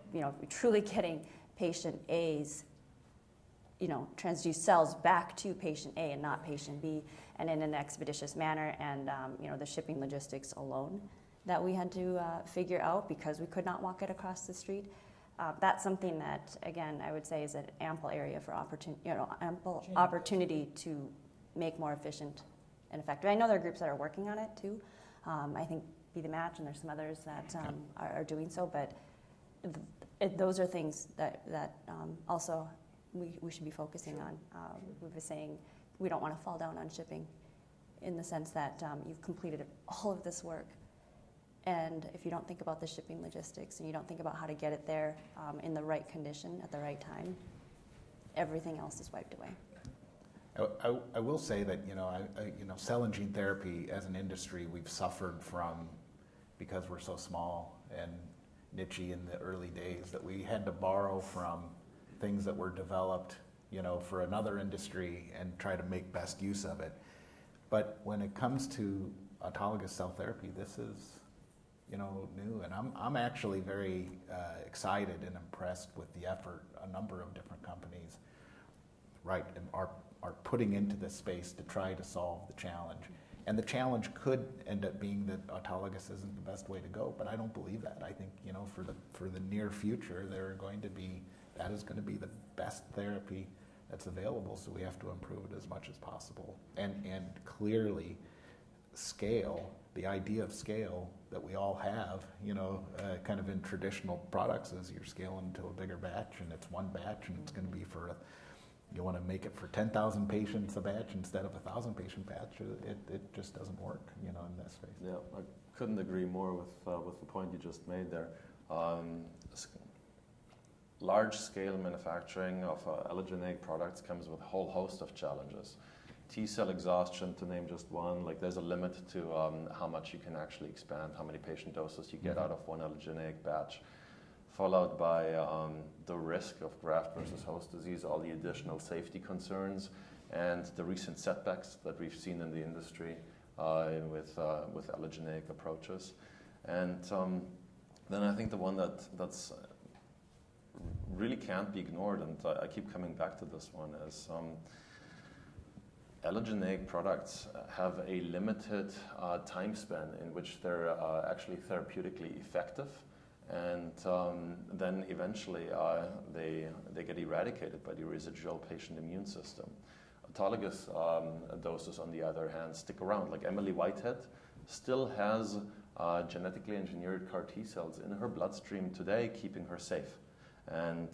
Speaker 2: truly getting patient A's, transduced cells back to patient A and not patient B, and in an expeditious manner, and the shipping logistics alone that we had to figure out because we could not walk it across the street. That's something that, again, I would say is an ample area for opportunity to make more efficient and effective. I know there are groups that are working on it too. I think Be the Match, and there's some others that are doing so, but those are things that also we should be focusing on. We were saying we don't want to fall down on shipping, in the sense that you've completed all of this work, and if you don't think about the shipping logistics and you don't think about how to get it there in the right condition at the right time, everything else is wiped away.
Speaker 3: I will say that cell and gene therapy as an industry, we've suffered from, because we're so small and niche in the early days, that we had to borrow from things that were developed for another industry and try to make best use of it. But when it comes to autologous cell therapy, this is new, and I'm actually very excited and impressed with the effort a number of different companies are putting into this space to try to solve the challenge. And the challenge could end up being that autologous isn't the best way to go, but I don't believe that. I think for the near future, that is going to be the best therapy that's available. So we have to improve it as much as possible, and clearly scale. The idea of scale that we all have, kind of in traditional products, is you're scaling to a bigger batch, and it's one batch, and it's going to be you want to make it for 10,000 patients a batch instead of a 1,000 patient batch. It just doesn't work, in this space.
Speaker 4: Yeah, I couldn't agree more with the point you just made there. Large-scale manufacturing of allogeneic products comes with a whole host of challenges. Tcell exhaustion, to name just one, there's a limit to how much you can actually expand, how many patient doses you get out of one allogeneic batch, followed by the risk of graft versus host disease, all the additional safety concerns, and the recent setbacks that we've seen in the industry with allogeneic approaches. And then I think the one that's really can't be ignored, and I keep coming back to this one, is allogeneic products have a limited time span in which they're actually therapeutically effective, and then eventually they get eradicated by the residual patient immune system. Autologous doses, on the other hand, stick around. Like Emily Whitehead still has genetically engineered CAR T cells in her bloodstream today, keeping her safe. And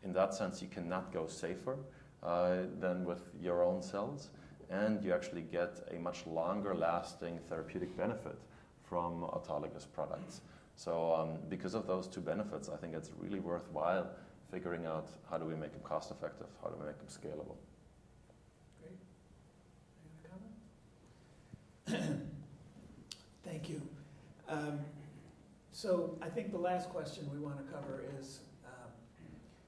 Speaker 4: in that sense, you cannot go safer than with your own cells, and you actually get a much longer lasting therapeutic benefit from autologous products. So because of those two benefits, I think it's really worthwhile figuring out how do we make them cost effective, how do we make them scalable.
Speaker 1: Great. Any other comment? Thank you. So I think the last question we want to cover is,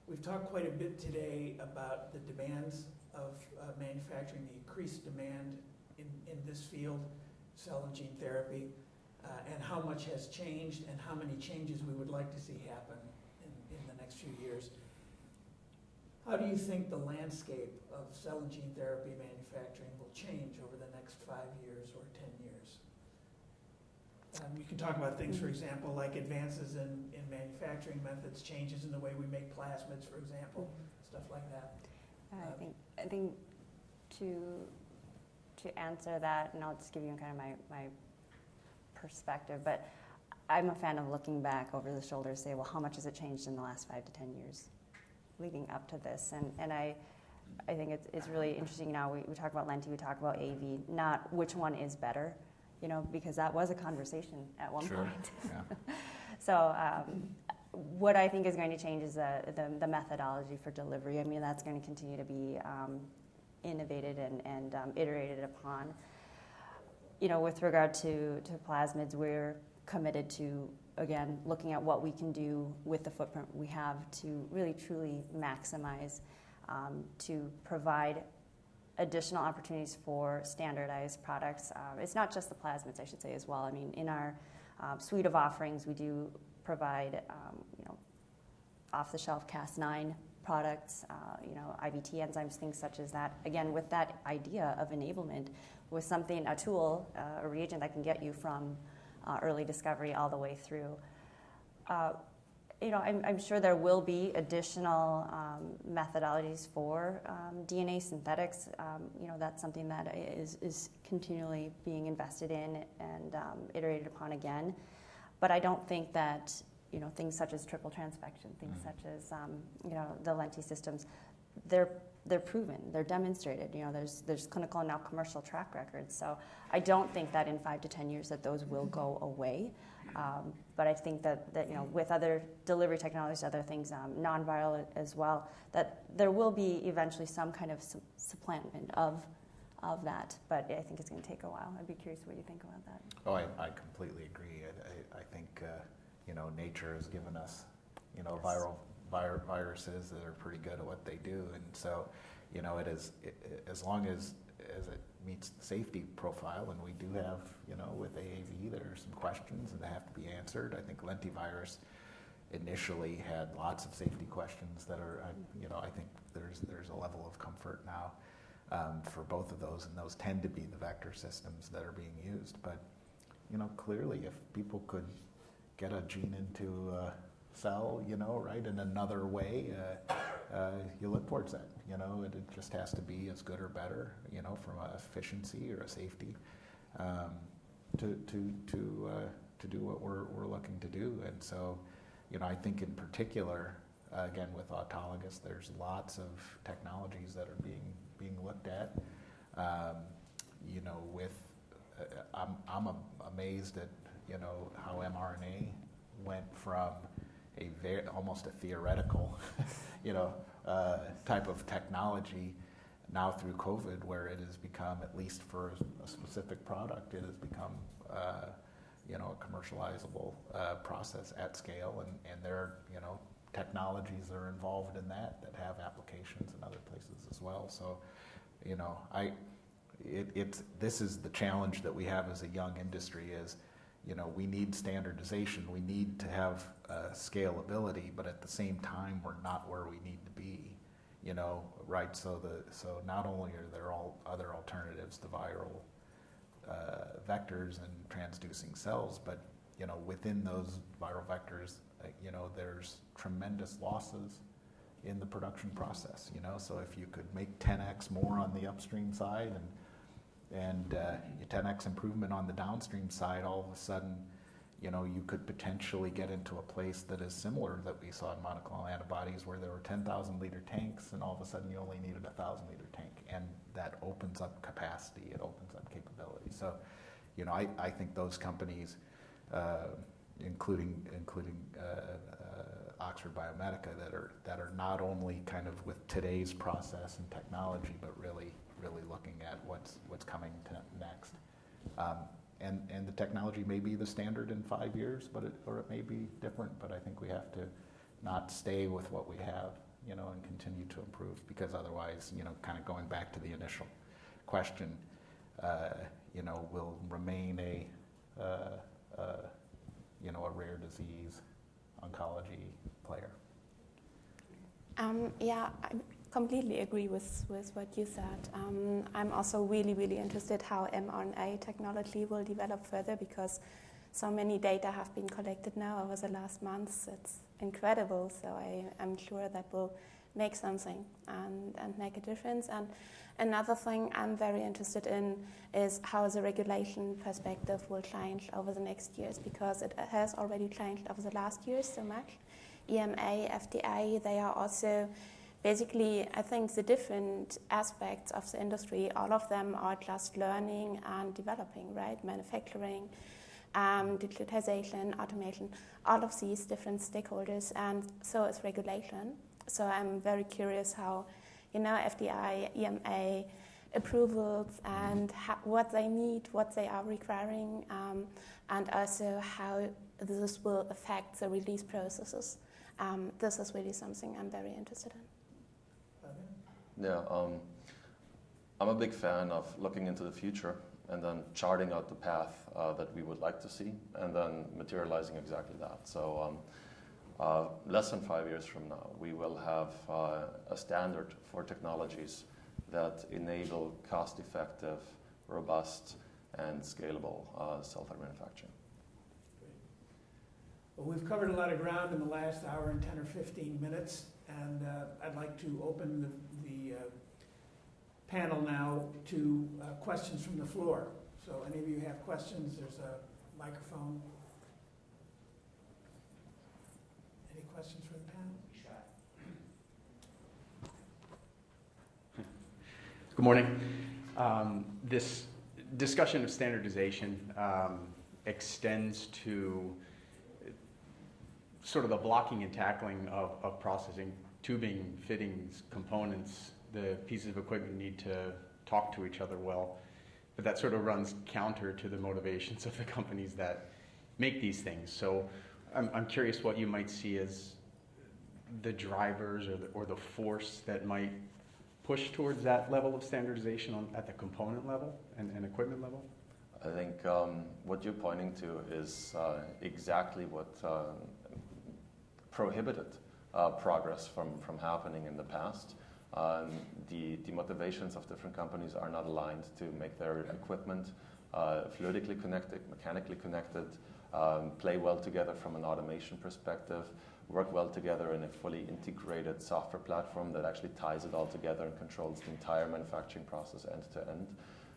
Speaker 1: we've talked quite a bit today about the demands of manufacturing, the increased demand in this field, cell and gene therapy, and how much has changed and how many changes we would like to see happen in the next few years. How do you think the landscape of cell and gene therapy manufacturing will change over the next 5 years or 10 years? You can talk about things, for example, like advances in manufacturing methods, changes in the way we make plasmids, for example, stuff like that.
Speaker 2: I think to answer that, and I'll just give you kind of my perspective, but I'm a fan of looking back over the shoulder to say, well, how much has it changed in the last 5 to 10 years leading up to this? And I think it's really interesting now. We talk about Lenti, we talk about AV, not which one is better, because that was a conversation at one point.
Speaker 3: Yeah.
Speaker 2: So what I think is going to change is the methodology for delivery. I mean, that's going to continue to be innovated and iterated upon. With regard to plasmids, we're committed to, again, looking at what we can do with the footprint we have to really truly maximize, to provide additional opportunities for standardized products. It's not just the plasmids, I should say, as well. I mean, in our suite of offerings, we do provide, off-the-shelf Cas9 products, IVT enzymes, things such as that. Again, with that idea of enablement, with something, a tool, a reagent that can get you from early discovery all the way through. I'm sure there will be additional methodologies for DNA synthetics. That's something that is continually being invested in and iterated upon again. But I don't think that things such as triple transfection, things such as the Lenti systems, they're proven, they're demonstrated. There's clinical and now commercial track records. So I don't think that in 5 to 10 years that those will go away. But I think that with other delivery technologies, other things, non-viral as well, that there will be eventually some kind of supplantation of that. But I think it's going to take a while. I'd be curious what you think about that.
Speaker 3: Oh, I completely agree. I think nature has given us
Speaker 2: Yes.
Speaker 3: viruses that are pretty good at what they do, and so it is as long as it meets the safety profile, and we do have with AAV there are some questions and they have to be answered. I think lentivirus initially had lots of safety questions that are I think there's a level of comfort now for both of those, and those tend to be the vector systems that are being used. But clearly, if people could get a gene into a cell, right, in another way, you look towards that. It just has to be as good or better, from a efficiency or a safety, to do what we're looking to do. And so, I think in particular, again with autologous, there's lots of technologies that are being looked at. I'm amazed at how mRNA went from almost a theoretical type of technology now through COVID, where it has become, at least for a specific product, it has become a commercializable process at scale, and there are technologies that are involved in that have applications in other places as well. So this is the challenge that we have as a young industry is, we need standardization, we need to have scalability, but at the same time, we're not where we need to be, right? So not only are there all other alternatives to viral vectors and transducing cells, but within those viral vectors, there's tremendous losses, in the production process, you know. So if you could make 10x more on the upstream side and 10x improvement on the downstream side, all of a sudden, you know, you could potentially get into a place that is similar that we saw in monoclonal antibodies, where there were 10,000 liter tanks, and all of a sudden you only needed a 1,000 liter tank, and that opens up capacity, it opens up capability. So, you know, I think those companies, including Oxford Biomedica, that are not only kind of with today's process and technology, but really looking at what's coming next. And the technology may be the standard in 5 years, or it may be different. But I think we have to not stay with what we have, you know, and continue to improve, because otherwise, you know, kind of going back to the initial question, you know, will remain a rare disease oncology player.
Speaker 5: Yeah, I completely agree with what you said. I'm also really interested how mRNA technology will develop further, because so many data have been collected now over the last months. It's incredible. So I'm sure that will make something and make a difference. And another thing I'm very interested in is how the regulation perspective will change over the next years, because it has already changed over the last years so much. EMA, FDA, they are also basically, I think, the different aspects of the industry, all of them are just learning and developing, right? Manufacturing, digitization, automation, all of these different stakeholders, and so is regulation. So I'm very curious how, you know, FDA, EMA approvals and what they need, what they are requiring, and also how this will affect the release processes. This is really something I'm very interested in.
Speaker 4: Yeah, I'm a big fan of looking into the future and then charting out the path that we would like to see, and then materializing exactly that. So less than 5 years from now, we will have a standard for technologies that enable cost-effective, robust, and scalable cell therapy manufacturing.
Speaker 1: Well, we've covered a lot of ground in the last hour and 10 or 15 minutes, and I'd like to open the panel now to questions from the floor. So any of you have questions, there's a microphone. Any questions for the panel?
Speaker 6: Good morning. This discussion of standardization extends to sort of the blocking and tackling of processing, tubing, fittings, components. The pieces of equipment need to talk to each other well, but that sort of runs counter to the motivations of the companies that make these things. So I'm curious what you might see as the drivers or the force that might push towards that level of standardization at the component level and equipment level?
Speaker 4: I think what you're pointing to is exactly what prohibited progress from happening in the past. The motivations of different companies are not aligned to make their equipment fluidically connected, mechanically connected, play well together from an automation perspective, work well together in a fully integrated software platform that actually ties it all together and controls the entire manufacturing process end to end.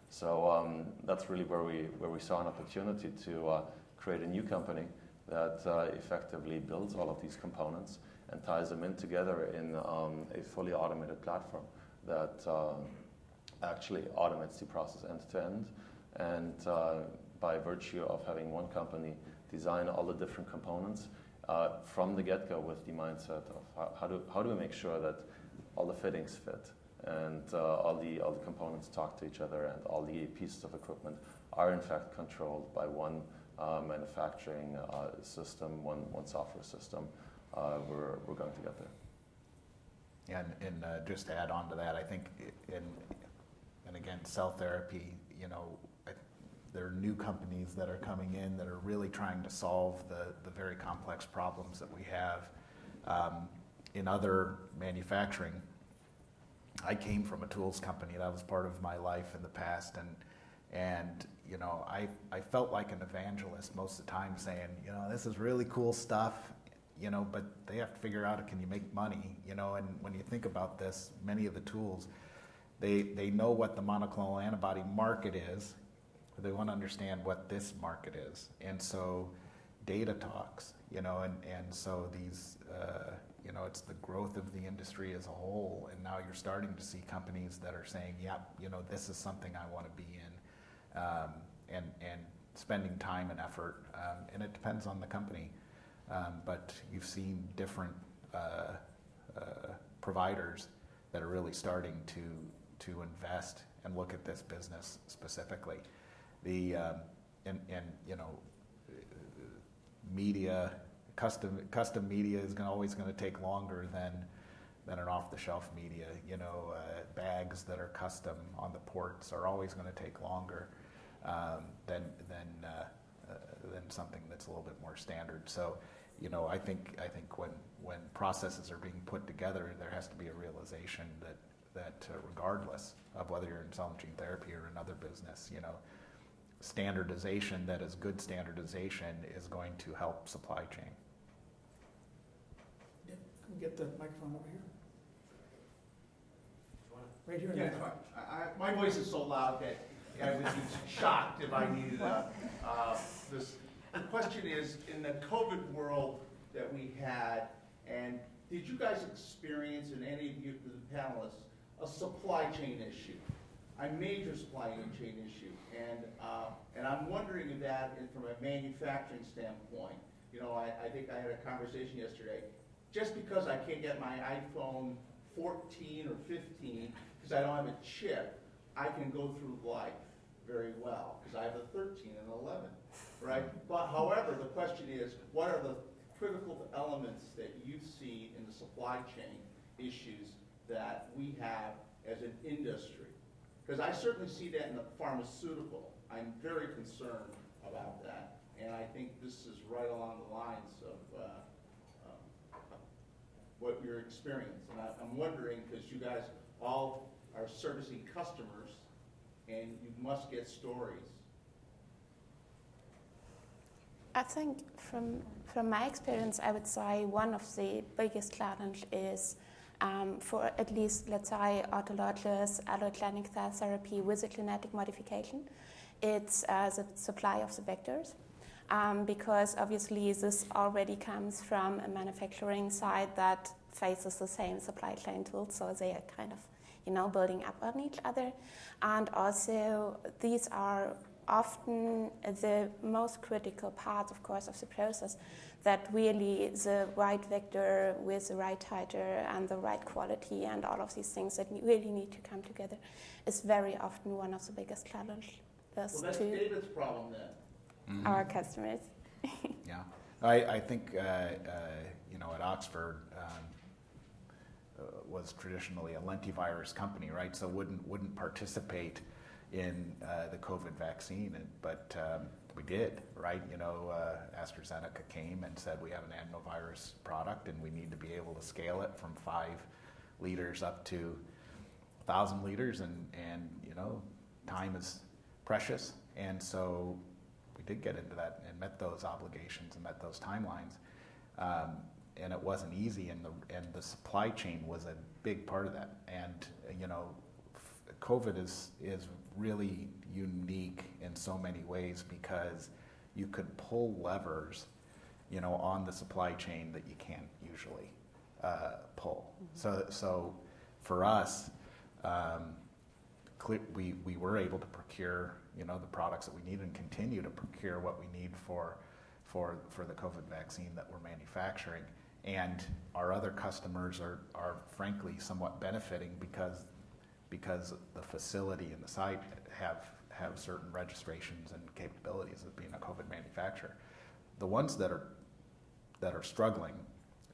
Speaker 4: So that's really where we saw an opportunity to create a new company that effectively builds all of these components and ties them in together in a fully automated platform that actually automates the process end to end. And by virtue of having one company design all the different components from the get-go with the mindset of how do we make sure that all the fittings fit and all the components talk to each other and all the pieces of equipment are in fact controlled by one manufacturing system, one software system. We're going to get there.
Speaker 3: Yeah, and just to add on to that, I think, and again, cell therapy, you know, there are new companies that are coming in that are really trying to solve the very complex problems that we have in other manufacturing. I came from a tools company. That was part of my life in the past, and you know, I felt like an evangelist most of the time, saying, you know, this is really cool stuff. but they have to figure out, can you make money, and when you think about this, many of the tools, they know what the monoclonal antibody market is, but they want to understand what this market is. And so data talks, and so these, it's the growth of the industry as a whole, and now you're starting to see companies that are saying, this is something I want to be in, and spending time and effort, and it depends on the company. But you've seen different providers that are really starting to invest and look at this business specifically. The media, custom media is always going to take longer than an off-the-shelf media. Bags that are custom on the ports are always going to take longer than something that's a little bit more standard. So, I think when processes are being put together, there has to be a realization that regardless of whether you're in cell and gene therapy or another business, standardization that is good standardization is going to help supply chain.
Speaker 1: Yeah. Can we get the microphone over here? Right here.
Speaker 7: Yeah, my voice is so loud that I would be shocked if I needed this. The question is, in the COVID world that we had, and did you guys experience, in any of you, the panelists, a supply chain issue, a major supply chain issue? And I'm wondering if that, from a manufacturing standpoint, I think I had a conversation yesterday. Just because I can't get my iPhone 14 or 15 because I don't have a chip, I can go through life very well because I have a 13 and 11, right? But however, the question is, what are the critical elements that you see in the supply chain issues that we have as an industry? Because I certainly see that in the pharmaceutical. I'm very concerned about that, and I think this is right along the lines of what you're experiencing. And I'm wondering, because you guys all are servicing customers, and you must get stories.
Speaker 5: I think from my experience, I would say one of the biggest challenges is for at least, let's say, autologous allogeneic cell therapy with a genetic modification, it's the supply of the vectors. Because obviously this already comes from a manufacturing side that faces the same supply chain tools, so they are kind of, building up on each other. And also these are often the most critical parts, of course, of the process, that really the right vector with the right titer and the right quality and all of these things that really need to come together is very often one of the biggest challenges.
Speaker 7: Well, that's David's problem then.
Speaker 3: Mm-hmm.
Speaker 5: Our customers.
Speaker 3: Yeah, I think at Oxford was traditionally a lentivirus company, right? So wouldn't participate in the COVID vaccine, but we did, right? AstraZeneca came and said we have an adenovirus product, and we need to be able to scale it from 5 liters up to 1,000 liters, and time is precious, and so we did get into that and met those obligations and met those timelines, and it wasn't easy, and the supply chain was a big part of that. And COVID is really unique in so many ways because you could pull levers, on the supply chain that you can't usually pull. Mm-hmm. So for us, we were able to procure the products that we need and continue to procure what we need for the COVID vaccine that we're manufacturing. And our other customers are frankly somewhat benefiting because the facility and the site have certain registrations and capabilities of being a COVID manufacturer. The ones that are struggling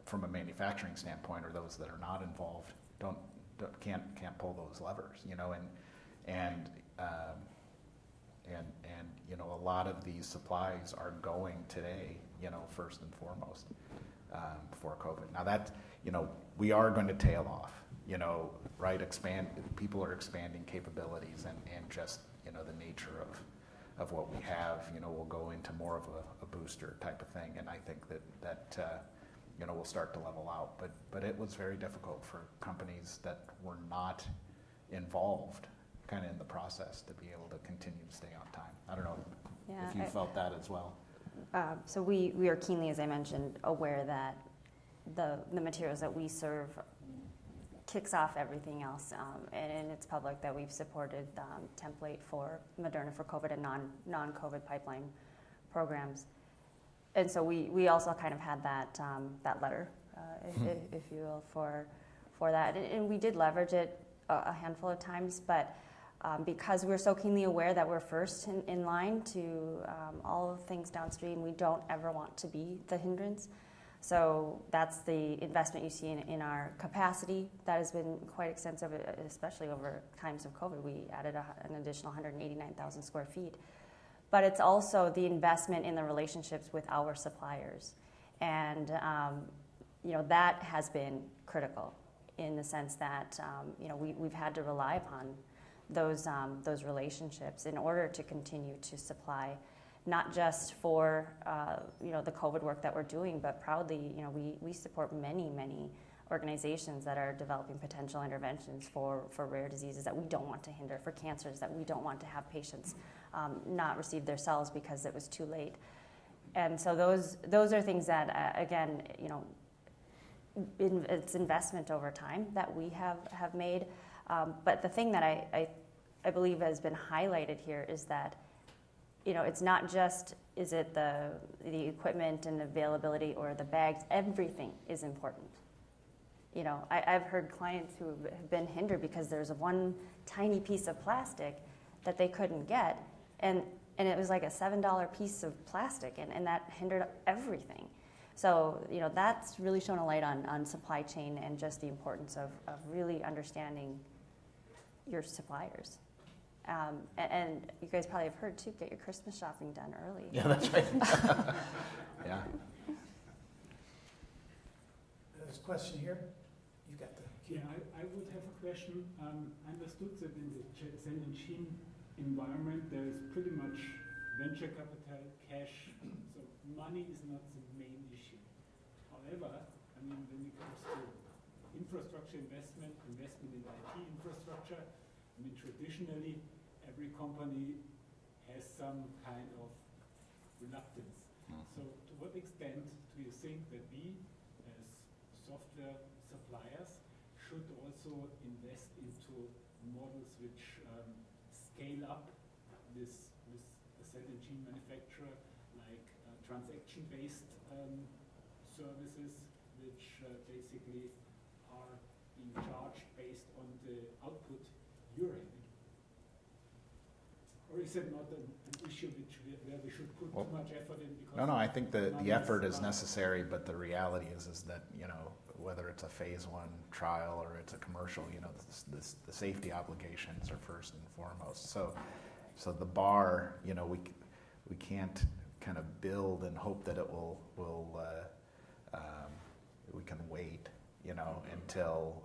Speaker 3: from a manufacturing standpoint are those that are not involved, can't pull those levers, and a lot of these supplies are going today, first and foremost, for COVID. Now that, we are going to tail off, right? People are expanding capabilities and just, the nature of what we have, will go into more of a booster type of thing. And I think that will start to level out. But it was very difficult for companies that were not involved kind of in the process to be able to continue to stay on time. I don't know if you felt that as well.
Speaker 2: So we are keenly, as I mentioned, aware that the materials that we serve kicks off everything else, and it's public that we've supported template for Moderna for COVID and non-COVID pipeline programs. And so we also kind of had that letter, if you will, for that. And we did leverage it a handful of times, but because we're so keenly aware that we're first in line to all of things downstream, we don't ever want to be the hindrance. So that's the investment you see in our capacity. That has been quite extensive, especially over times of COVID. We added an additional 189,000 square feet. But it's also the investment in the relationships with our suppliers. And that has been critical in the sense that we've had to rely upon those relationships in order to continue to supply, not just for the COVID work that we're doing, but proudly, we support many organizations that are developing potential interventions for rare diseases that we don't want to hinder, for cancers that we don't want to have patients not receive their cells because it was too late. And so those are things that again, it's investment over time that we have made. But the thing that I believe has been highlighted here is that it's not just is it the equipment and availability or the bags. Everything is important. I've heard clients who have been hindered because there's one tiny piece of plastic that they couldn't get, and it was like a $7 piece of plastic, and that hindered everything. So that's really shown a light on supply chain and just the importance of really understanding your suppliers. And you guys probably have heard too, get your Christmas shopping done early.
Speaker 3: Yeah, that's right. Yeah.
Speaker 1: There's a question here. You got the
Speaker 8: Yeah, I would have a question. I understood that in the cell and gene environment, there is pretty much venture capital, cash, so money is not the main issue. However, when it comes to infrastructure investment in IT infrastructure, traditionally, every company has some kind of reluctance. So to what extent do you think that we, as software suppliers, should also invest into models which scale up this cell and gene manufacturer, like transaction-based services, which basically are being charged based on the output you're having? Or is it not an issue where we should put too much effort in? Because
Speaker 3: No, I think the effort is necessary, but the reality is that, whether it's a phase 1 trial or it's a commercial, the safety obligations are first and foremost. So the bar, we can't kind of build and hope that it will we can wait, until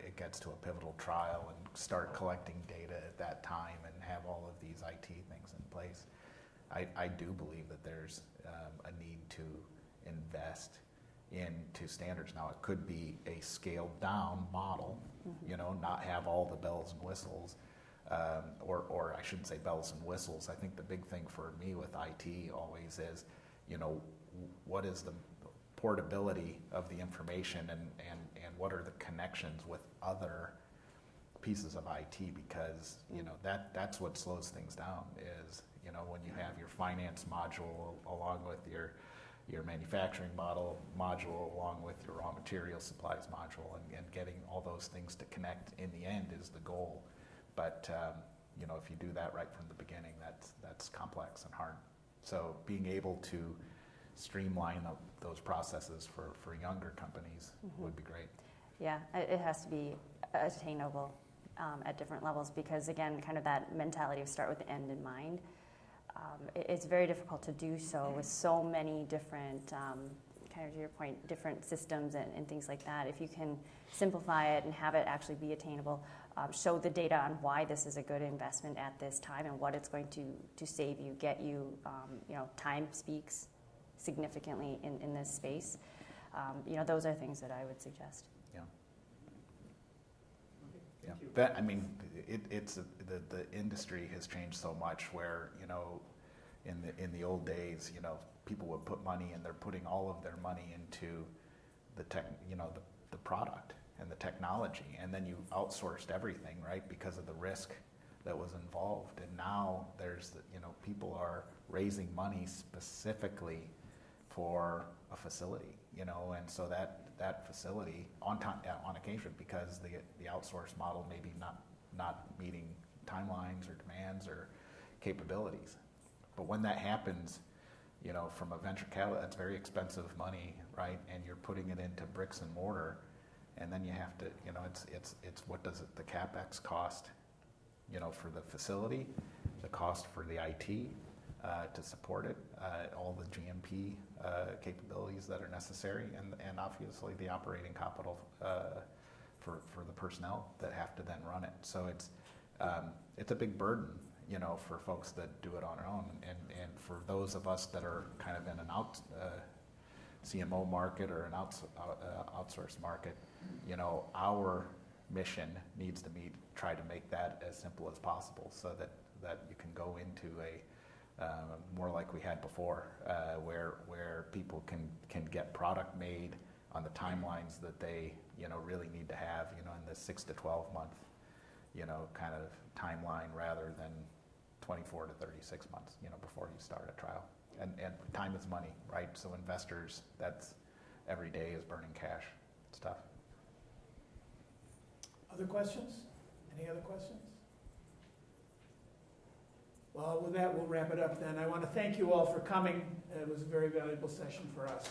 Speaker 3: it gets to a pivotal trial and start collecting data at that time and have all of these IT things in place. I do believe that there's a need to invest into standards. Now, it could be a scaled down model, not have all the bells and whistles, or I shouldn't say bells and whistles. I think the big thing for me with IT always is, what is the portability of the information and what are the connections with other pieces of IT, because that's what slows things down is when you have your finance module along with your manufacturing module along with your raw material supplies module, and getting all those things to connect in the end is the goal. But if you do that right from the beginning, that's complex and hard. So being able to streamline those processes for younger companies would be great.
Speaker 2: Yeah, it has to be attainable at different levels, because again, kind of that mentality of start with the end in mind. It's very difficult to do so with so many different, kind of to your point, different systems and things like that. If you can simplify it and have it actually be attainable, show the data on why this is a good investment at this time and what it's going to save you, get you, time speaks significantly in this space. Those are things that I would suggest.
Speaker 3: Yeah. Yeah.
Speaker 8: Thank you.
Speaker 3: That, I mean, it's the industry has changed so much where, in the old days, people would put money and they're putting all of their money into the the product and the technology, and then you outsourced everything, right, because of the risk that was involved. And now there's, people are raising money specifically for a facility, and so that facility on occasion, because the outsource model may be not meeting timelines or demands or capabilities. But when that happens, from a venture capital, that's very expensive money, right? And you're putting it into bricks and mortar, and then you have to, it's what does the CapEx cost, for the facility, the cost for the IT to support it, all the GMP capabilities that are necessary, and obviously the operating capital for the personnel that have to then run it. So it's a big burden, for folks that do it on their own, and for those of us that are kind of in an CMO market or an outsource market, our mission needs to be try to make that as simple as possible, so that you can go into a more like we had before, where people can get product made on the timelines that they really need to have, in the 6 to 12 month kind of timeline, rather than 24 to 36 months before you start a trial. And time is money, right? So investors, that's every day is burning cash. It's tough.
Speaker 1: Other questions? Any other questions? Well, with that, we'll wrap it up then. I want to thank you all for coming. It was a very valuable session for us.